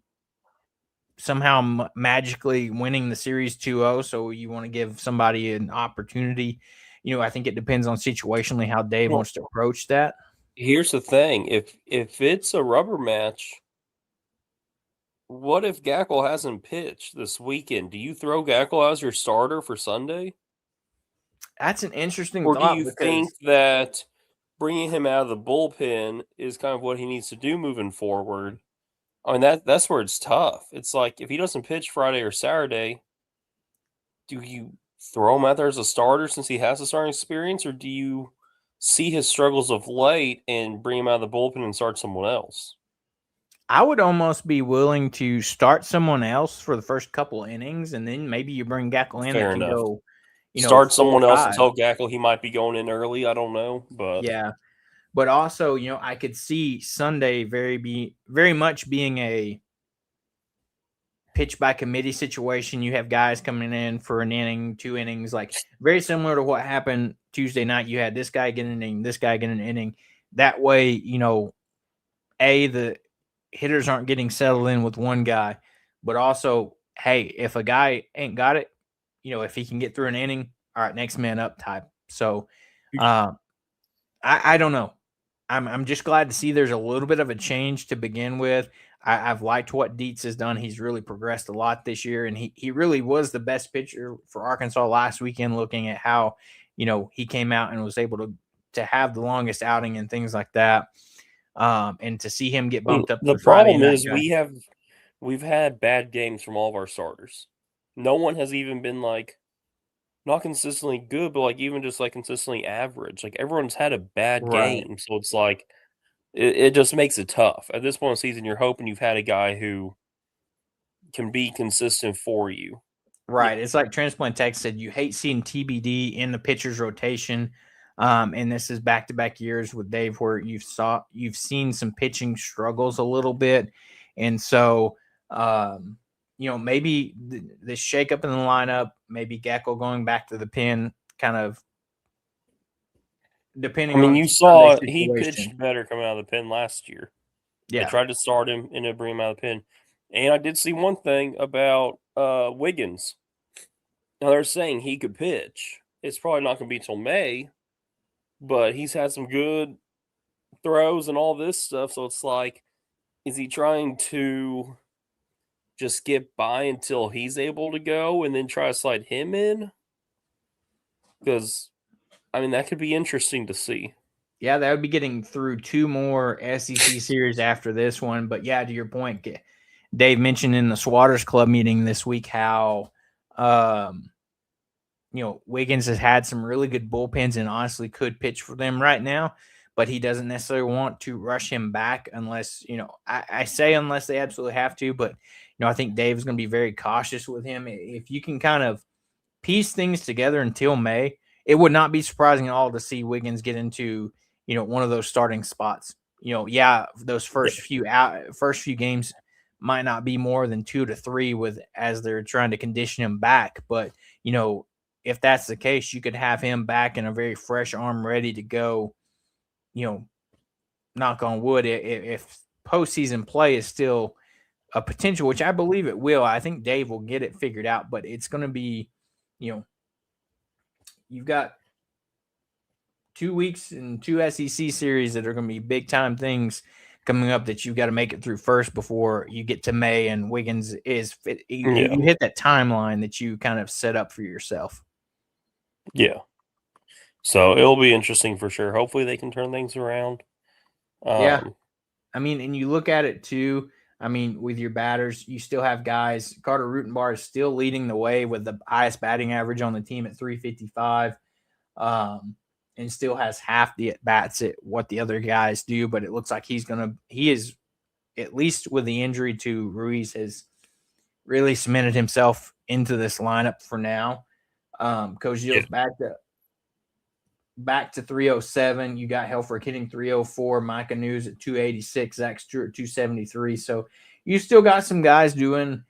somehow magically winning the series 2-0? So you want to give somebody an opportunity. I think it depends on situationally how Dave wants to approach that. Here's the thing. If it's a rubber match, what if Gackle hasn't pitched this weekend? Do you throw Gackle as your starter for Sunday? That's an interesting Or thought. do you think that bringing him out of the bullpen is kind of what he needs to do moving forward? I mean, that's where it's tough. It's like if he doesn't pitch Friday or Saturday, do you throw him out there as a starter since he has the starting experience, or do you see his struggles of late and bring him out of the bullpen and start someone else? I would almost be willing to start someone else for the first couple innings, and then maybe you bring Gackle in. Fair that can enough. go, start someone else and 4-5. tell Gackle he might be going in early. I don't know, but yeah. But also, I could see Sunday very much being a pitch by committee situation. You have guys coming in for an inning, 2 innings, like very similar to what happened Tuesday night. You had this guy get an inning, this guy get an inning. That way, the hitters aren't getting settled in with one guy, but also, hey, if a guy ain't got it, if he can get through an inning, all right, next man up type. So I don't know. I'm just glad to see there's a little bit of a change to begin with. I've liked what Dietz has done. He's really progressed a lot this year, and he really was the best pitcher for Arkansas last weekend, looking at how, he came out and was able to have the longest outing and things like that. And to see him get bumped up. The problem is we've had bad games from all of our starters. No one has even been like not consistently good, but like even just like consistently average. Like everyone's had a bad game, so it's like it just makes it tough. At this point in the season, you're hoping you've had a guy who can be consistent for you. Right. It's like Transplant Tech said, you hate seeing TBD in the pitcher's rotation. And this is back-to-back years with Dave where you've seen some pitching struggles a little bit. And so, maybe the shakeup in the lineup, maybe Gecko going back to the pen, kind of depending on. You saw he pitched better coming out of the pen last year. Yeah. I tried to start him and then bring him out of the pen. And I did see one thing about Wiggins. Now they're saying he could pitch. It's probably not going to be till May, but he's had some good throws and all this stuff. So it's like, is he trying to just get by until he's able to go and then try to slide him in? Because, that could be interesting to see. Yeah, that would be getting through 2 more SEC series after this one. But yeah, to your point, Dave mentioned in the Swatters Club meeting this week how, Wiggins has had some really good bullpens and honestly could pitch for them right now, but he doesn't necessarily want to rush him back unless, I say unless they absolutely have to, but, I think Dave is going to be very cautious with him. If you can kind of piece things together until May, it would not be surprising at all to see Wiggins get into, one of those starting spots. Those first few games might not be more than 2 to 3 as they're trying to condition him back. But, if that's the case, you could have him back in a very fresh arm ready to go, knock on wood. If postseason play is still a potential, which I believe it will, I think Dave will get it figured out, but it's going to be, you've got 2 weeks and 2 SEC series that are going to be big time things coming up that you've got to make it through first before you get to May, and Wiggins is fit. You hit that timeline that you kind of set up for yourself. Yeah. So it'll be interesting for sure. Hopefully they can turn things around. Yeah. And you look at it too, with your batters, you still have guys. Carter Rutenbar is still leading the way with the highest batting average on the team at 355. And still has half the at-bats at what the other guys do, but it looks like he is at least with the injury to Ruiz, has really cemented himself into this lineup for now. Coach Gilles back to 307. You got Helfrich hitting 304, Micah News at 286, Zach Stewart at 273. So you still got some guys doing,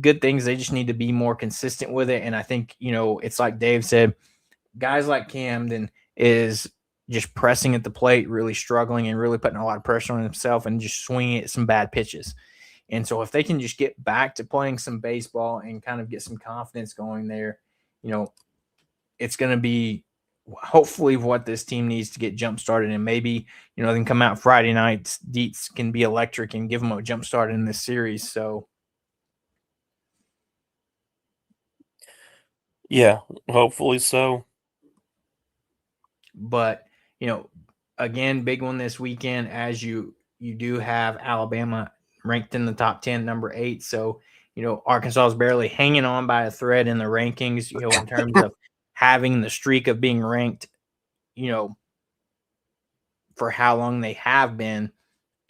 good things. They just need to be more consistent with it. And I think, it's like Dave said, guys like Camden is just pressing at the plate, really struggling and really putting a lot of pressure on himself and just swinging at some bad pitches. And so if they can just get back to playing some baseball and kind of get some confidence going there, it's going to be hopefully what this team needs to get jump started. And maybe, they can come out Friday nights. Dietz can be electric and give them a jump start in this series. So, yeah, hopefully so. But, again, big one this weekend, as you do have Alabama ranked in the top 10, number 8. So, Arkansas is barely hanging on by a thread in the rankings, in terms of having the streak of being ranked, for how long they have been.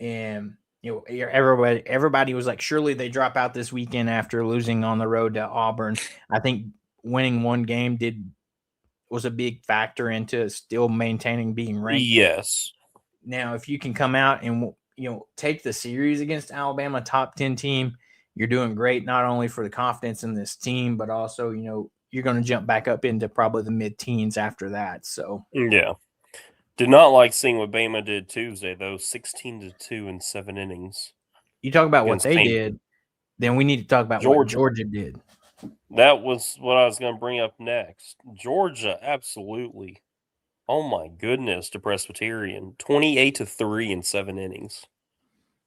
And, everybody was like, surely they drop out this weekend after losing on the road to Auburn. I think winning one game was a big factor into still maintaining being ranked. Yes. Now, if you can come out and, take the series against Alabama, top 10 team, you're doing great, not only for the confidence in this team, but also, you're going to jump back up into probably the mid-teens after that. So, yeah. Did not like seeing what Bama did Tuesday, though, 16-2 in 7 innings. You talk about what they did, then we need to talk about what Georgia did. That was what I was going to bring up next. Georgia, absolutely. Oh, my goodness, to Presbyterian. 28-3 in 7 innings.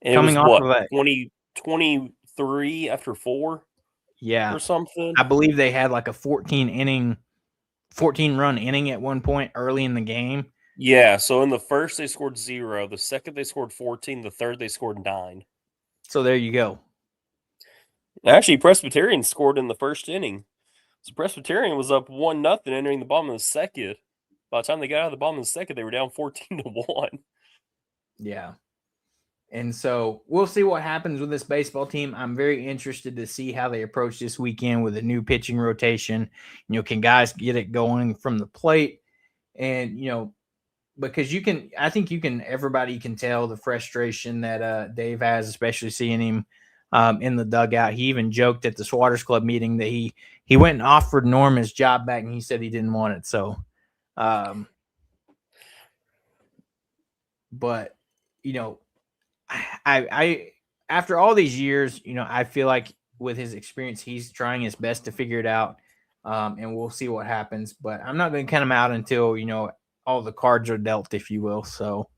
And coming it was off of that 23 after 4? Yeah. Or something. I believe they had like a 14-run inning at one point early in the game. Yeah, so in the first they scored 0, the second they scored 14, the third they scored 9. So there you go. Actually, Presbyterian scored in the first inning. So Presbyterian was up 1-0 entering the bottom of the second. By the time they got out of the bottom of the second, they were down 14-1. Yeah. And so we'll see what happens with this baseball team. I'm very interested to see how they approach this weekend with a new pitching rotation. Can guys get it going from the plate? And, because everybody can tell the frustration that Dave has, especially seeing him in the dugout. He even joked at the Swatters Club meeting that he went and offered Norm his job back, and he said he didn't want it. So, but, I after all these years, I feel like with his experience, he's trying his best to figure it out, and we'll see what happens. But I'm not going to count him out until all the cards are dealt, if you will. So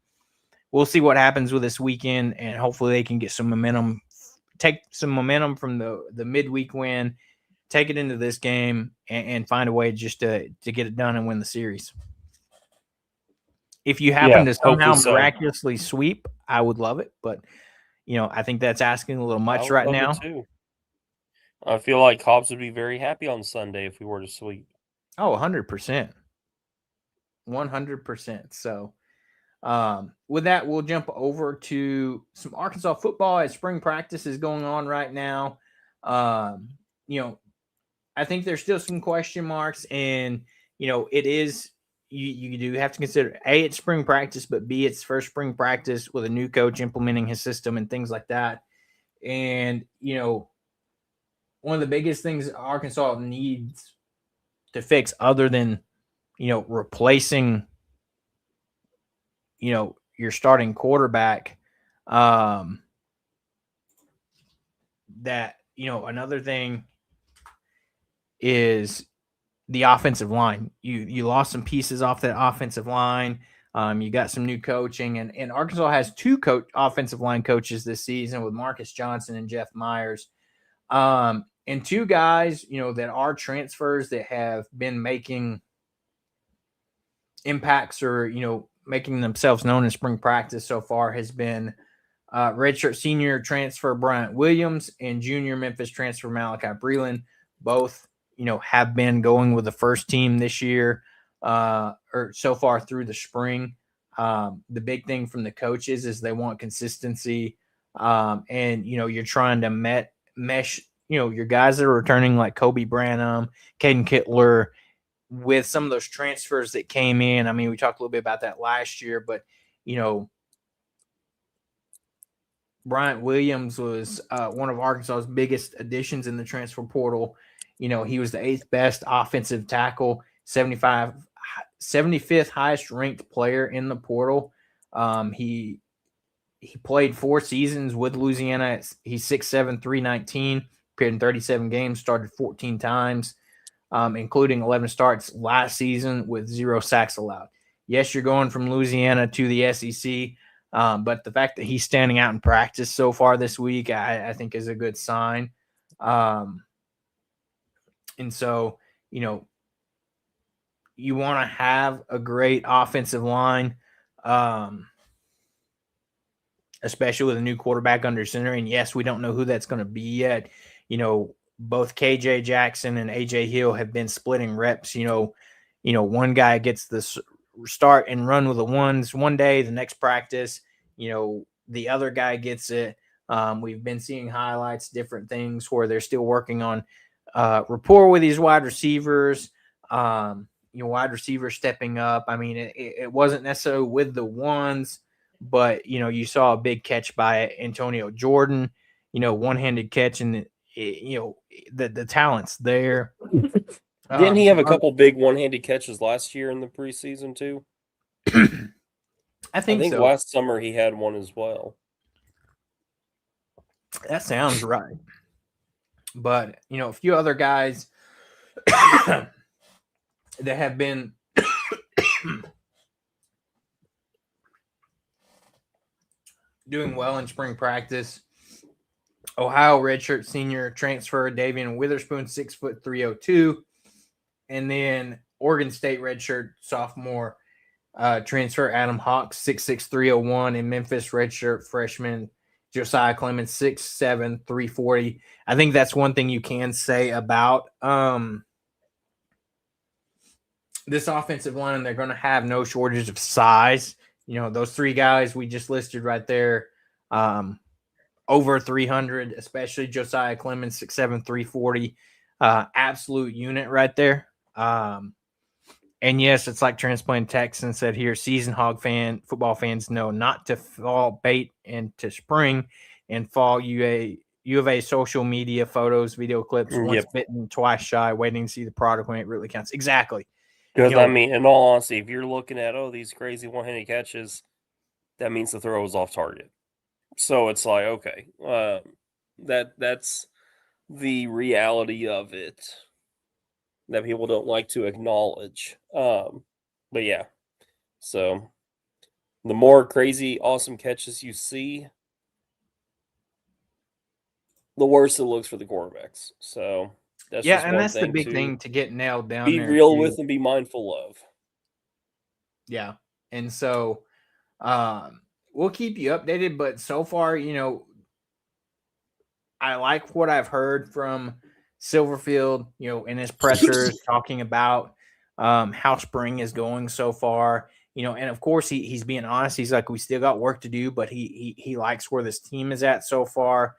we'll see what happens with this weekend, and hopefully they can get some momentum, take some momentum from the midweek win, take it into this game, and find a way just to get it done and win the series. If you happen to somehow miraculously sweep, I would love it. But, I think that's asking a little much right now. Too. I feel like Hobbs would be very happy on Sunday if we were to sweep. Oh, 100%. 100%. So, with that, we'll jump over to some Arkansas football as spring practice is going on right now. I think there's still some question marks, and, it is – you do have to consider, A, it's spring practice, but B, it's first spring practice with a new coach implementing his system and things like that. And, one of the biggest things Arkansas needs to fix, other than, replacing, your starting quarterback, that, another thing is the offensive line. You lost some pieces off that offensive line. You got some new coaching, and Arkansas has 2 offensive line coaches this season with Marcus Johnson and Jeff Myers. And 2 guys, that are transfers that have been making impacts or, making themselves known in spring practice so far has been redshirt senior transfer Bryant Williams and junior Memphis transfer Malachi Breland. Both, have been going with the first team this year or so far through the spring. The big thing from the coaches is they want consistency. And, you're trying to mesh, your guys that are returning like Kobe Branham, Caden Kittler, with some of those transfers that came in. I mean, we talked a little bit about that last year, but, Bryant Williams was one of Arkansas's biggest additions in the transfer portal. He was the 8th best offensive tackle, 75th highest ranked player in the portal. He played 4 seasons with Louisiana. He's 6'7", 319, appeared in 37 games, started 14 times, including 11 starts last season with 0 sacks allowed. Yes, you're going from Louisiana to the SEC. But the fact that he's standing out in practice so far this week, I think is a good sign. And so, you want to have a great offensive line, especially with a new quarterback under center. And yes, we don't know who that's going to be yet. Both KJ Jackson and AJ Hill have been splitting reps. One guy gets the start and run with the ones one day, the next practice, the other guy gets it. We've been seeing highlights, different things where they're still working on rapport with these wide receivers, wide receivers stepping up. I mean, it wasn't necessarily with the ones, but, you saw a big catch by Antonio Jordan, one-handed catch, and, the talent's there. Didn't he have a couple big one-handed catches last year in the preseason too? I think so. Last summer he had one as well. That sounds right. But, a few other guys that have been doing well in spring practice. Ohio redshirt senior transfer Davian Witherspoon, 6'3", 302. And then Oregon State redshirt sophomore transfer Adam Hawks, 6'6", 301. And Memphis redshirt freshman Josiah Clemens, 6'7", 340. I think that's one thing you can say about this offensive line. They're going to have no shortage of size. Those 3 guys we just listed right there, over 300, especially Josiah Clemens, 6'7", 340. Absolute unit right there. And yes, it's like Transplant Texan said here, seasoned football fans know not to fall bait into spring and fall U of A social media photos, video clips, once bitten, twice shy, waiting to see the product when it really counts. Exactly. Because, I mean, in all honesty, if you're looking at, these crazy one-handed catches, that means the throw is off target. So it's like, okay, that's the reality of it that people don't like to acknowledge. But yeah, so the more crazy, awesome catches you see, the worse it looks for the quarterbacks. So that's that's the big thing to get nailed down. Be real with and be mindful of. Yeah, and so we'll keep you updated. But so far, I like what I've heard from Silverfield, in his pressers talking about how spring is going so far, and of course he's being honest. He's like, we still got work to do, but he likes where this team is at so far.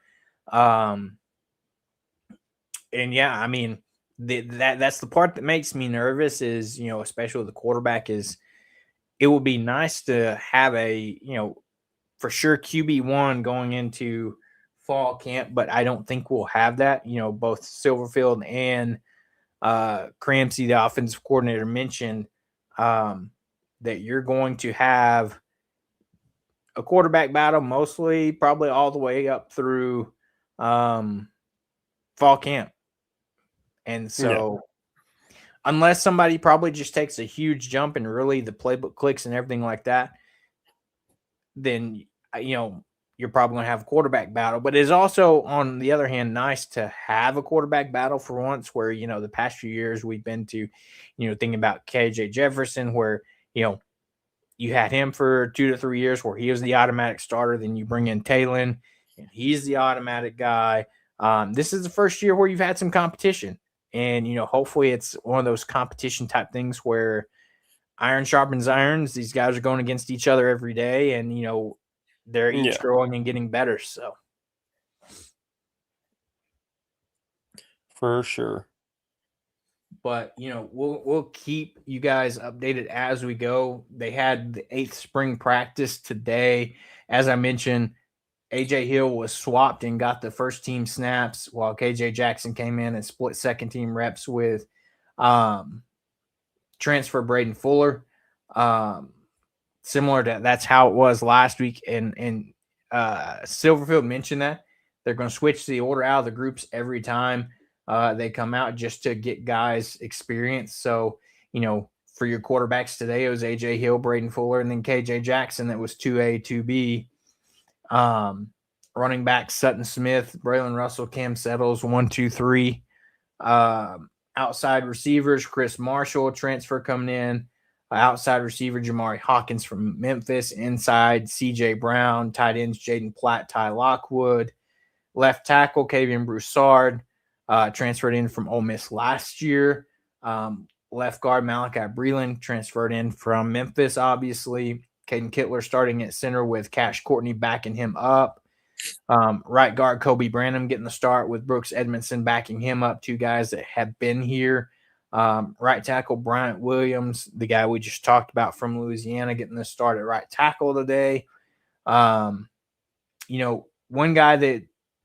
And yeah, I mean, that's the part that makes me nervous is, especially with the quarterback, is it would be nice to have a, for sure QB1 going into fall camp, but I don't think we'll have that. Both Silverfield and Cramsey, the offensive coordinator, mentioned that you're going to have a quarterback battle mostly probably all the way up through fall camp. And so unless somebody probably just takes a huge jump and really the playbook clicks and everything like that, then, you're probably going to have a quarterback battle. But it's also, on the other hand, nice to have a quarterback battle for once where, the past few years we've been to, thinking about KJ Jefferson where, you had him for 2 to 3 years where he was the automatic starter. Then you bring in Talon and he's the automatic guy. This is the first year where you've had some competition. And, hopefully it's one of those competition type things where iron sharpens irons. These guys are going against each other every day, and they're each growing and getting better. So for sure. But we'll keep you guys updated as we go. They had the 8th spring practice today. As I mentioned, AJ Hill was swapped and got the first team snaps, while KJ Jackson came in and split second team reps with transfer Braden Fuller. Similar to that's how it was last week. And Silverfield mentioned that they're going to switch the order out of the groups every time they come out, just to get guys experience. So, for your quarterbacks today, it was AJ Hill, Braden Fuller, and then KJ Jackson. That was 2A, 2B. Running back Sutton Smith, Braylon Russell, Cam Settles, 1, 2, 3. Outside receivers, Chris Marshall, transfer coming in. Outside receiver, Jamari Hawkins from Memphis. Inside, C.J. Brown. Tight ends, Jaden Platt, Ty Lockwood. Left tackle, Kavian Broussard, transferred in from Ole Miss last year. Left guard, Malachi Breland, transferred in from Memphis, obviously. Caden Kittler starting at center with Cash Courtney backing him up. Right guard, Kobe Branham getting the start with Brooks Edmondson backing him up, 2 guys that have been here. Right tackle, Bryant Williams, the guy we just talked about from Louisiana, getting the start at right tackle today. One guy that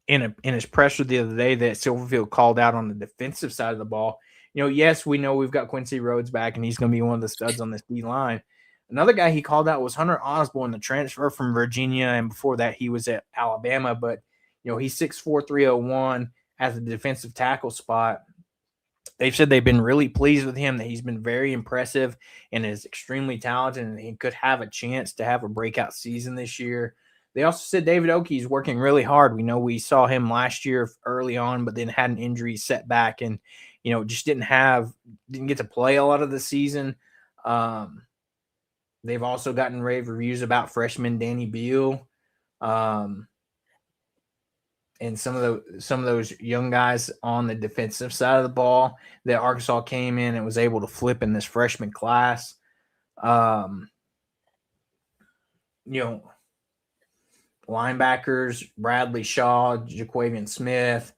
in his presser the other day that Silverfield called out on the defensive side of the ball, yes, we know we've got Quincy Rhodes back, and he's going to be one of the studs on this D-line. Another guy he called out was Hunter Osborne, the transfer from Virginia, and before that he was at Alabama. But, he's 6'4", 301 at the defensive tackle spot. They've said they've been really pleased with him, that he's been very impressive and is extremely talented, and he could have a chance to have a breakout season this year. They also said David Oakey is working really hard. We know we saw him last year early on, but then had an injury setback and, just didn't get to play a lot of the season. They've also gotten rave reviews about freshman Danny Beal. And some of those young guys on the defensive side of the ball that Arkansas came in and was able to flip in this freshman class. Linebackers, Bradley Shaw, Jaquavian Smith,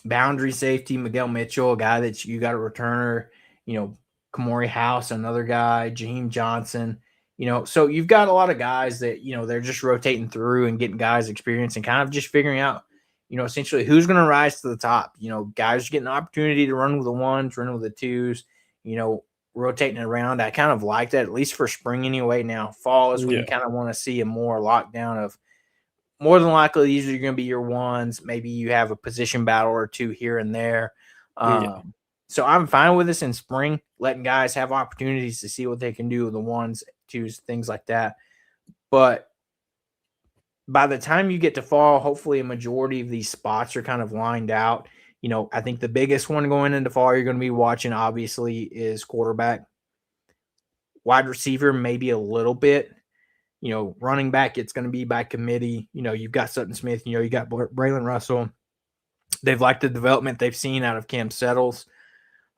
boundary safety, Miguel Mitchell, a guy that you got a returner, Kamori House, another guy, Jaheim Johnson. So you've got a lot of guys that, they're just rotating through and getting guys experience and kind of just figuring out, essentially who's going to rise to the top. Guys getting an opportunity to run with the 1s, run with the 2s, rotating around. I kind of like that, at least for spring anyway. Now, fall is when you kind of want to see a more lockdown of more than likely these are going to be your 1s. Maybe you have a position battle or 2 here and there. So I'm fine with this in spring, letting guys have opportunities to see what they can do with the 1s, 2s, things like that. But by the time you get to fall, hopefully a majority of these spots are kind of lined out. I think the biggest one going into fall you're going to be watching, obviously, is quarterback. Wide receiver, maybe a little bit. Running back, it's going to be by committee. You've got Sutton Smith. You got Braylon Russell. They've liked the development they've seen out of Cam Settles.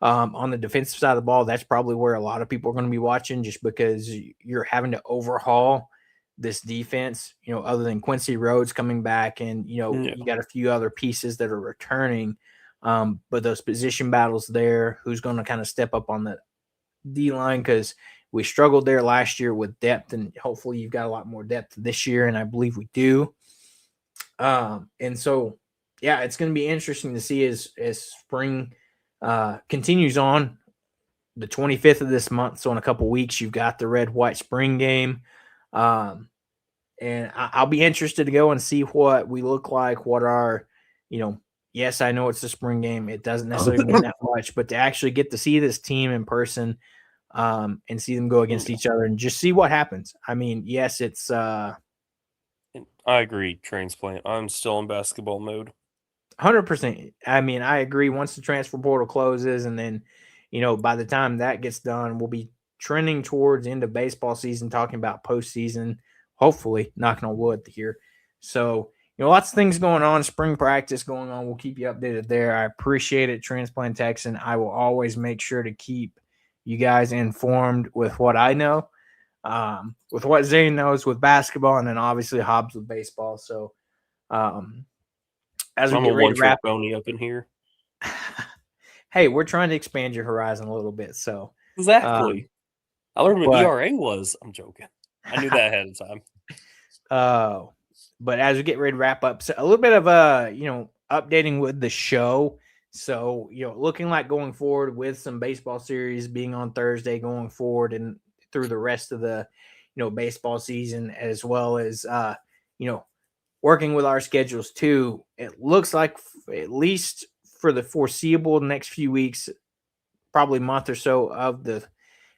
On the defensive side of the ball, that's probably where a lot of people are going to be watching, just because you're having to overhaul this defense, other than Quincy Rhodes coming back and, you got a few other pieces that are returning. But those position battles there, who's going to kind of step up on the D-line, because we struggled there last year with depth, and hopefully you've got a lot more depth this year, and I believe we do. And so, yeah, it's going to be interesting to see as spring continues on. The 25th of this month, so in a couple weeks, you've got the red-white spring game. And I'll be interested to go and see what we look like, what our, yes, I know it's a spring game. It doesn't necessarily mean that much, but to actually get to see this team in person and see them go against each other and just see what happens. I mean, yes, it's I agree, transplant. I'm still in basketball mode. 100%. I mean, I agree. Once the transfer portal closes, and then, by the time that gets done, we'll be trending towards end of baseball season, talking about postseason, hopefully, knocking on wood here. So, lots of things going on, spring practice going on. We'll keep you updated there. I appreciate it, Transplant Texan. I will always make sure to keep you guys informed with what I know, with what Zane knows with basketball, and then obviously Hobbs with baseball. So as we I'm get a ready to one-trick wrap, pony up in here. hey, we're trying to expand your horizon a little bit. So Exactly. I learned what but ERA was. I'm joking. I knew that ahead of time. But as we get ready to wrap up, so a little bit of updating with the show. So, looking like going forward with some baseball series being on Thursday going forward and through the rest of the, baseball season, as well as working with our schedules too. It looks like at least for the foreseeable next few weeks, probably month or so of the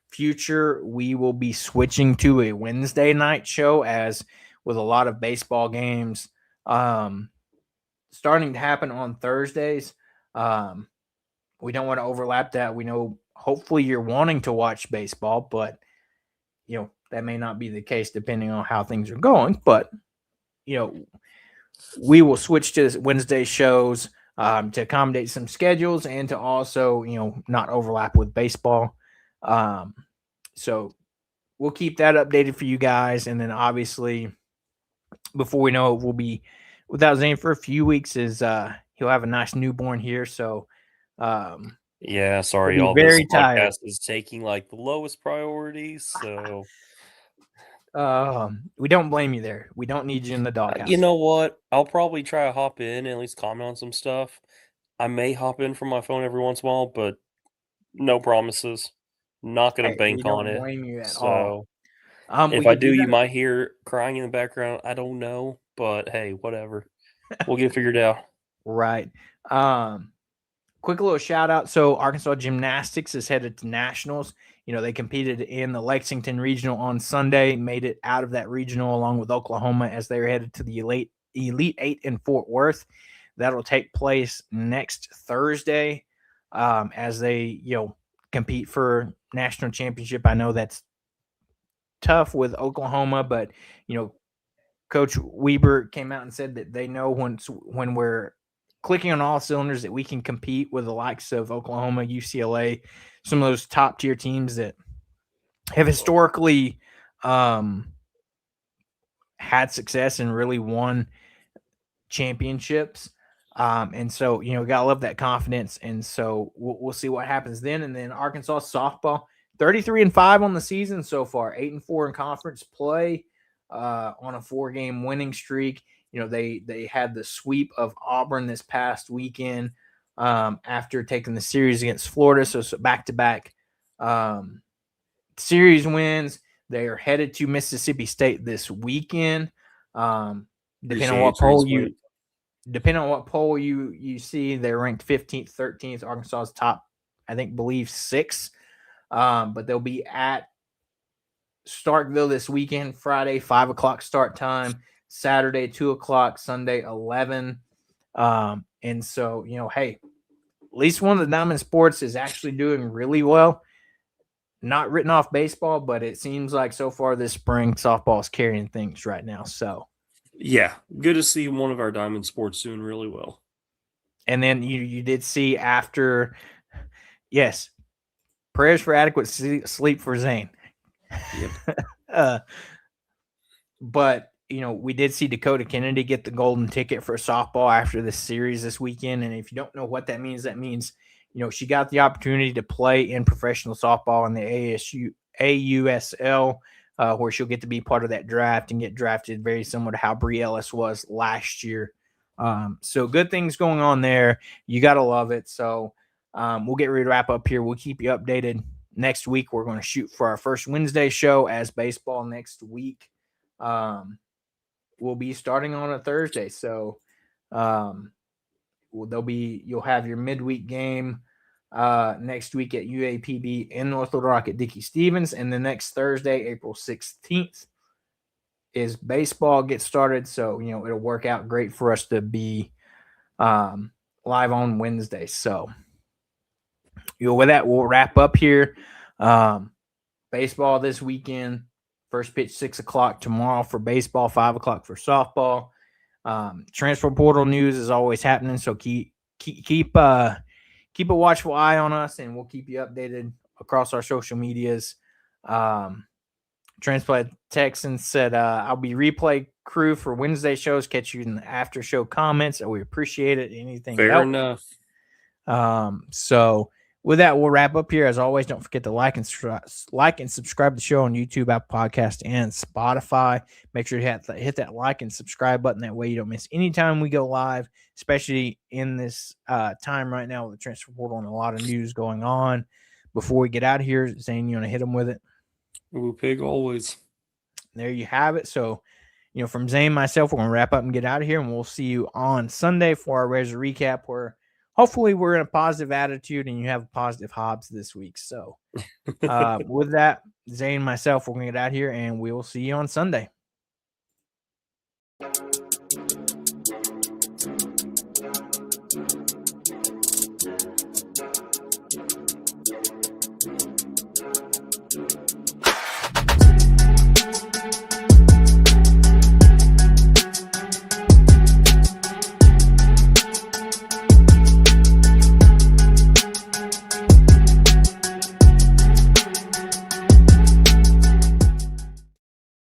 future, we will be switching to a Wednesday night show, as with a lot of baseball games starting to happen on Thursdays. We don't want to overlap that. We know hopefully you're wanting to watch baseball, but that may not be the case depending on how things are going. But we will switch to Wednesday shows to accommodate some schedules and to also not overlap with baseball. So we'll keep that updated for you guys. And then obviously, before we know it, we'll be without Zane for a few weeks. He'll have a nice newborn here. So yeah, sorry, he'll all be this very tired. podcast is taking like the lowest priorities. So We don't blame you there. We don't need you in the doghouse. you know what? I'll probably try to hop in and at least comment on some stuff. I may hop in from my phone every once in a while, but no promises. Not going to Hey, we bank on don't it. blame you at all. So if We I could do, do you that. might hear crying in the background. I don't know, but hey, whatever. We'll get it figured out. Right. Quick little shout out. So Arkansas Gymnastics is headed to nationals. They competed in the Lexington Regional on Sunday, made it out of that regional along with Oklahoma as they're headed to the Elite Eight in Fort Worth. That'll take place next Thursday as they, compete for national championship. I know that's tough with Oklahoma, but, Coach Weber came out and said that they know when we're clicking on all cylinders that we can compete with the likes of Oklahoma, UCLA, some of those top tier teams that have historically had success and really won championships. And so, gotta love that confidence. And so we'll see what happens then. And then Arkansas softball, 33-5 on the season so far, 8-4 in conference play, on a 4-game winning streak. They had the sweep of Auburn this past weekend after taking the series against Florida. So back-to-back series wins. They are headed to Mississippi State this weekend. Depending on what poll you see, they're ranked 15th, 13th. Arkansas's top, I believe 6th. But they'll be at Starkville this weekend, Friday, 5 o'clock start time, Saturday, 2 o'clock, Sunday, 11. And so, hey, at least one of the Diamond Sports is actually doing really well. Not written off baseball, but it seems like so far this spring, softball is carrying things right now. So, yeah, good to see one of our Diamond Sports doing really well. And then you did see after, yes, prayers for adequate sleep for Zane. Yep. But we did see Dakota Kennedy get the golden ticket for softball after this series this weekend. And if you don't know what that means she got the opportunity to play in professional softball in the AUSL, where she'll get to be part of that draft and get drafted very similar to how Brie Ellis was last year. So good things going on there. You got to love it. So we'll get ready to wrap up here. We'll keep you updated. Next week, we're going to shoot for our first Wednesday show as baseball next week. We'll be starting on a Thursday. So you'll have your midweek game next week at UAPB in North Little Rock at Dickey-Stevens. And the next Thursday, April 16th, is baseball gets started. So, it'll work out great for us to be live on Wednesday. So, with that, we'll wrap up here. Baseball this weekend. First pitch 6 o'clock tomorrow for baseball, 5 o'clock for softball. Transfer portal news is always happening, so keep a watchful eye on us, and we'll keep you updated across our social medias. Transplant Texans said, I'll be replay crew for Wednesday shows. Catch you in the after show comments. We appreciate it. Anything Fair else? enough. So with that, we'll wrap up here. As always, don't forget to like and subscribe to the show on YouTube, Apple Podcast, and Spotify. Make sure you hit that like and subscribe button. That way you don't miss any time we go live, especially in this time right now with the transfer portal and a lot of news going on. Before we get out of here, Zane, you want to hit them with it? Ooh, pig always. There you have it. So, from Zane, myself, we're going to wrap up and get out of here, and we'll see you on Sunday for our Razor recap, where hopefully we're in a positive attitude and you have a positive Hobbs this week. So with that, Zane and myself, we're going to get out of here, and we will see you on Sunday.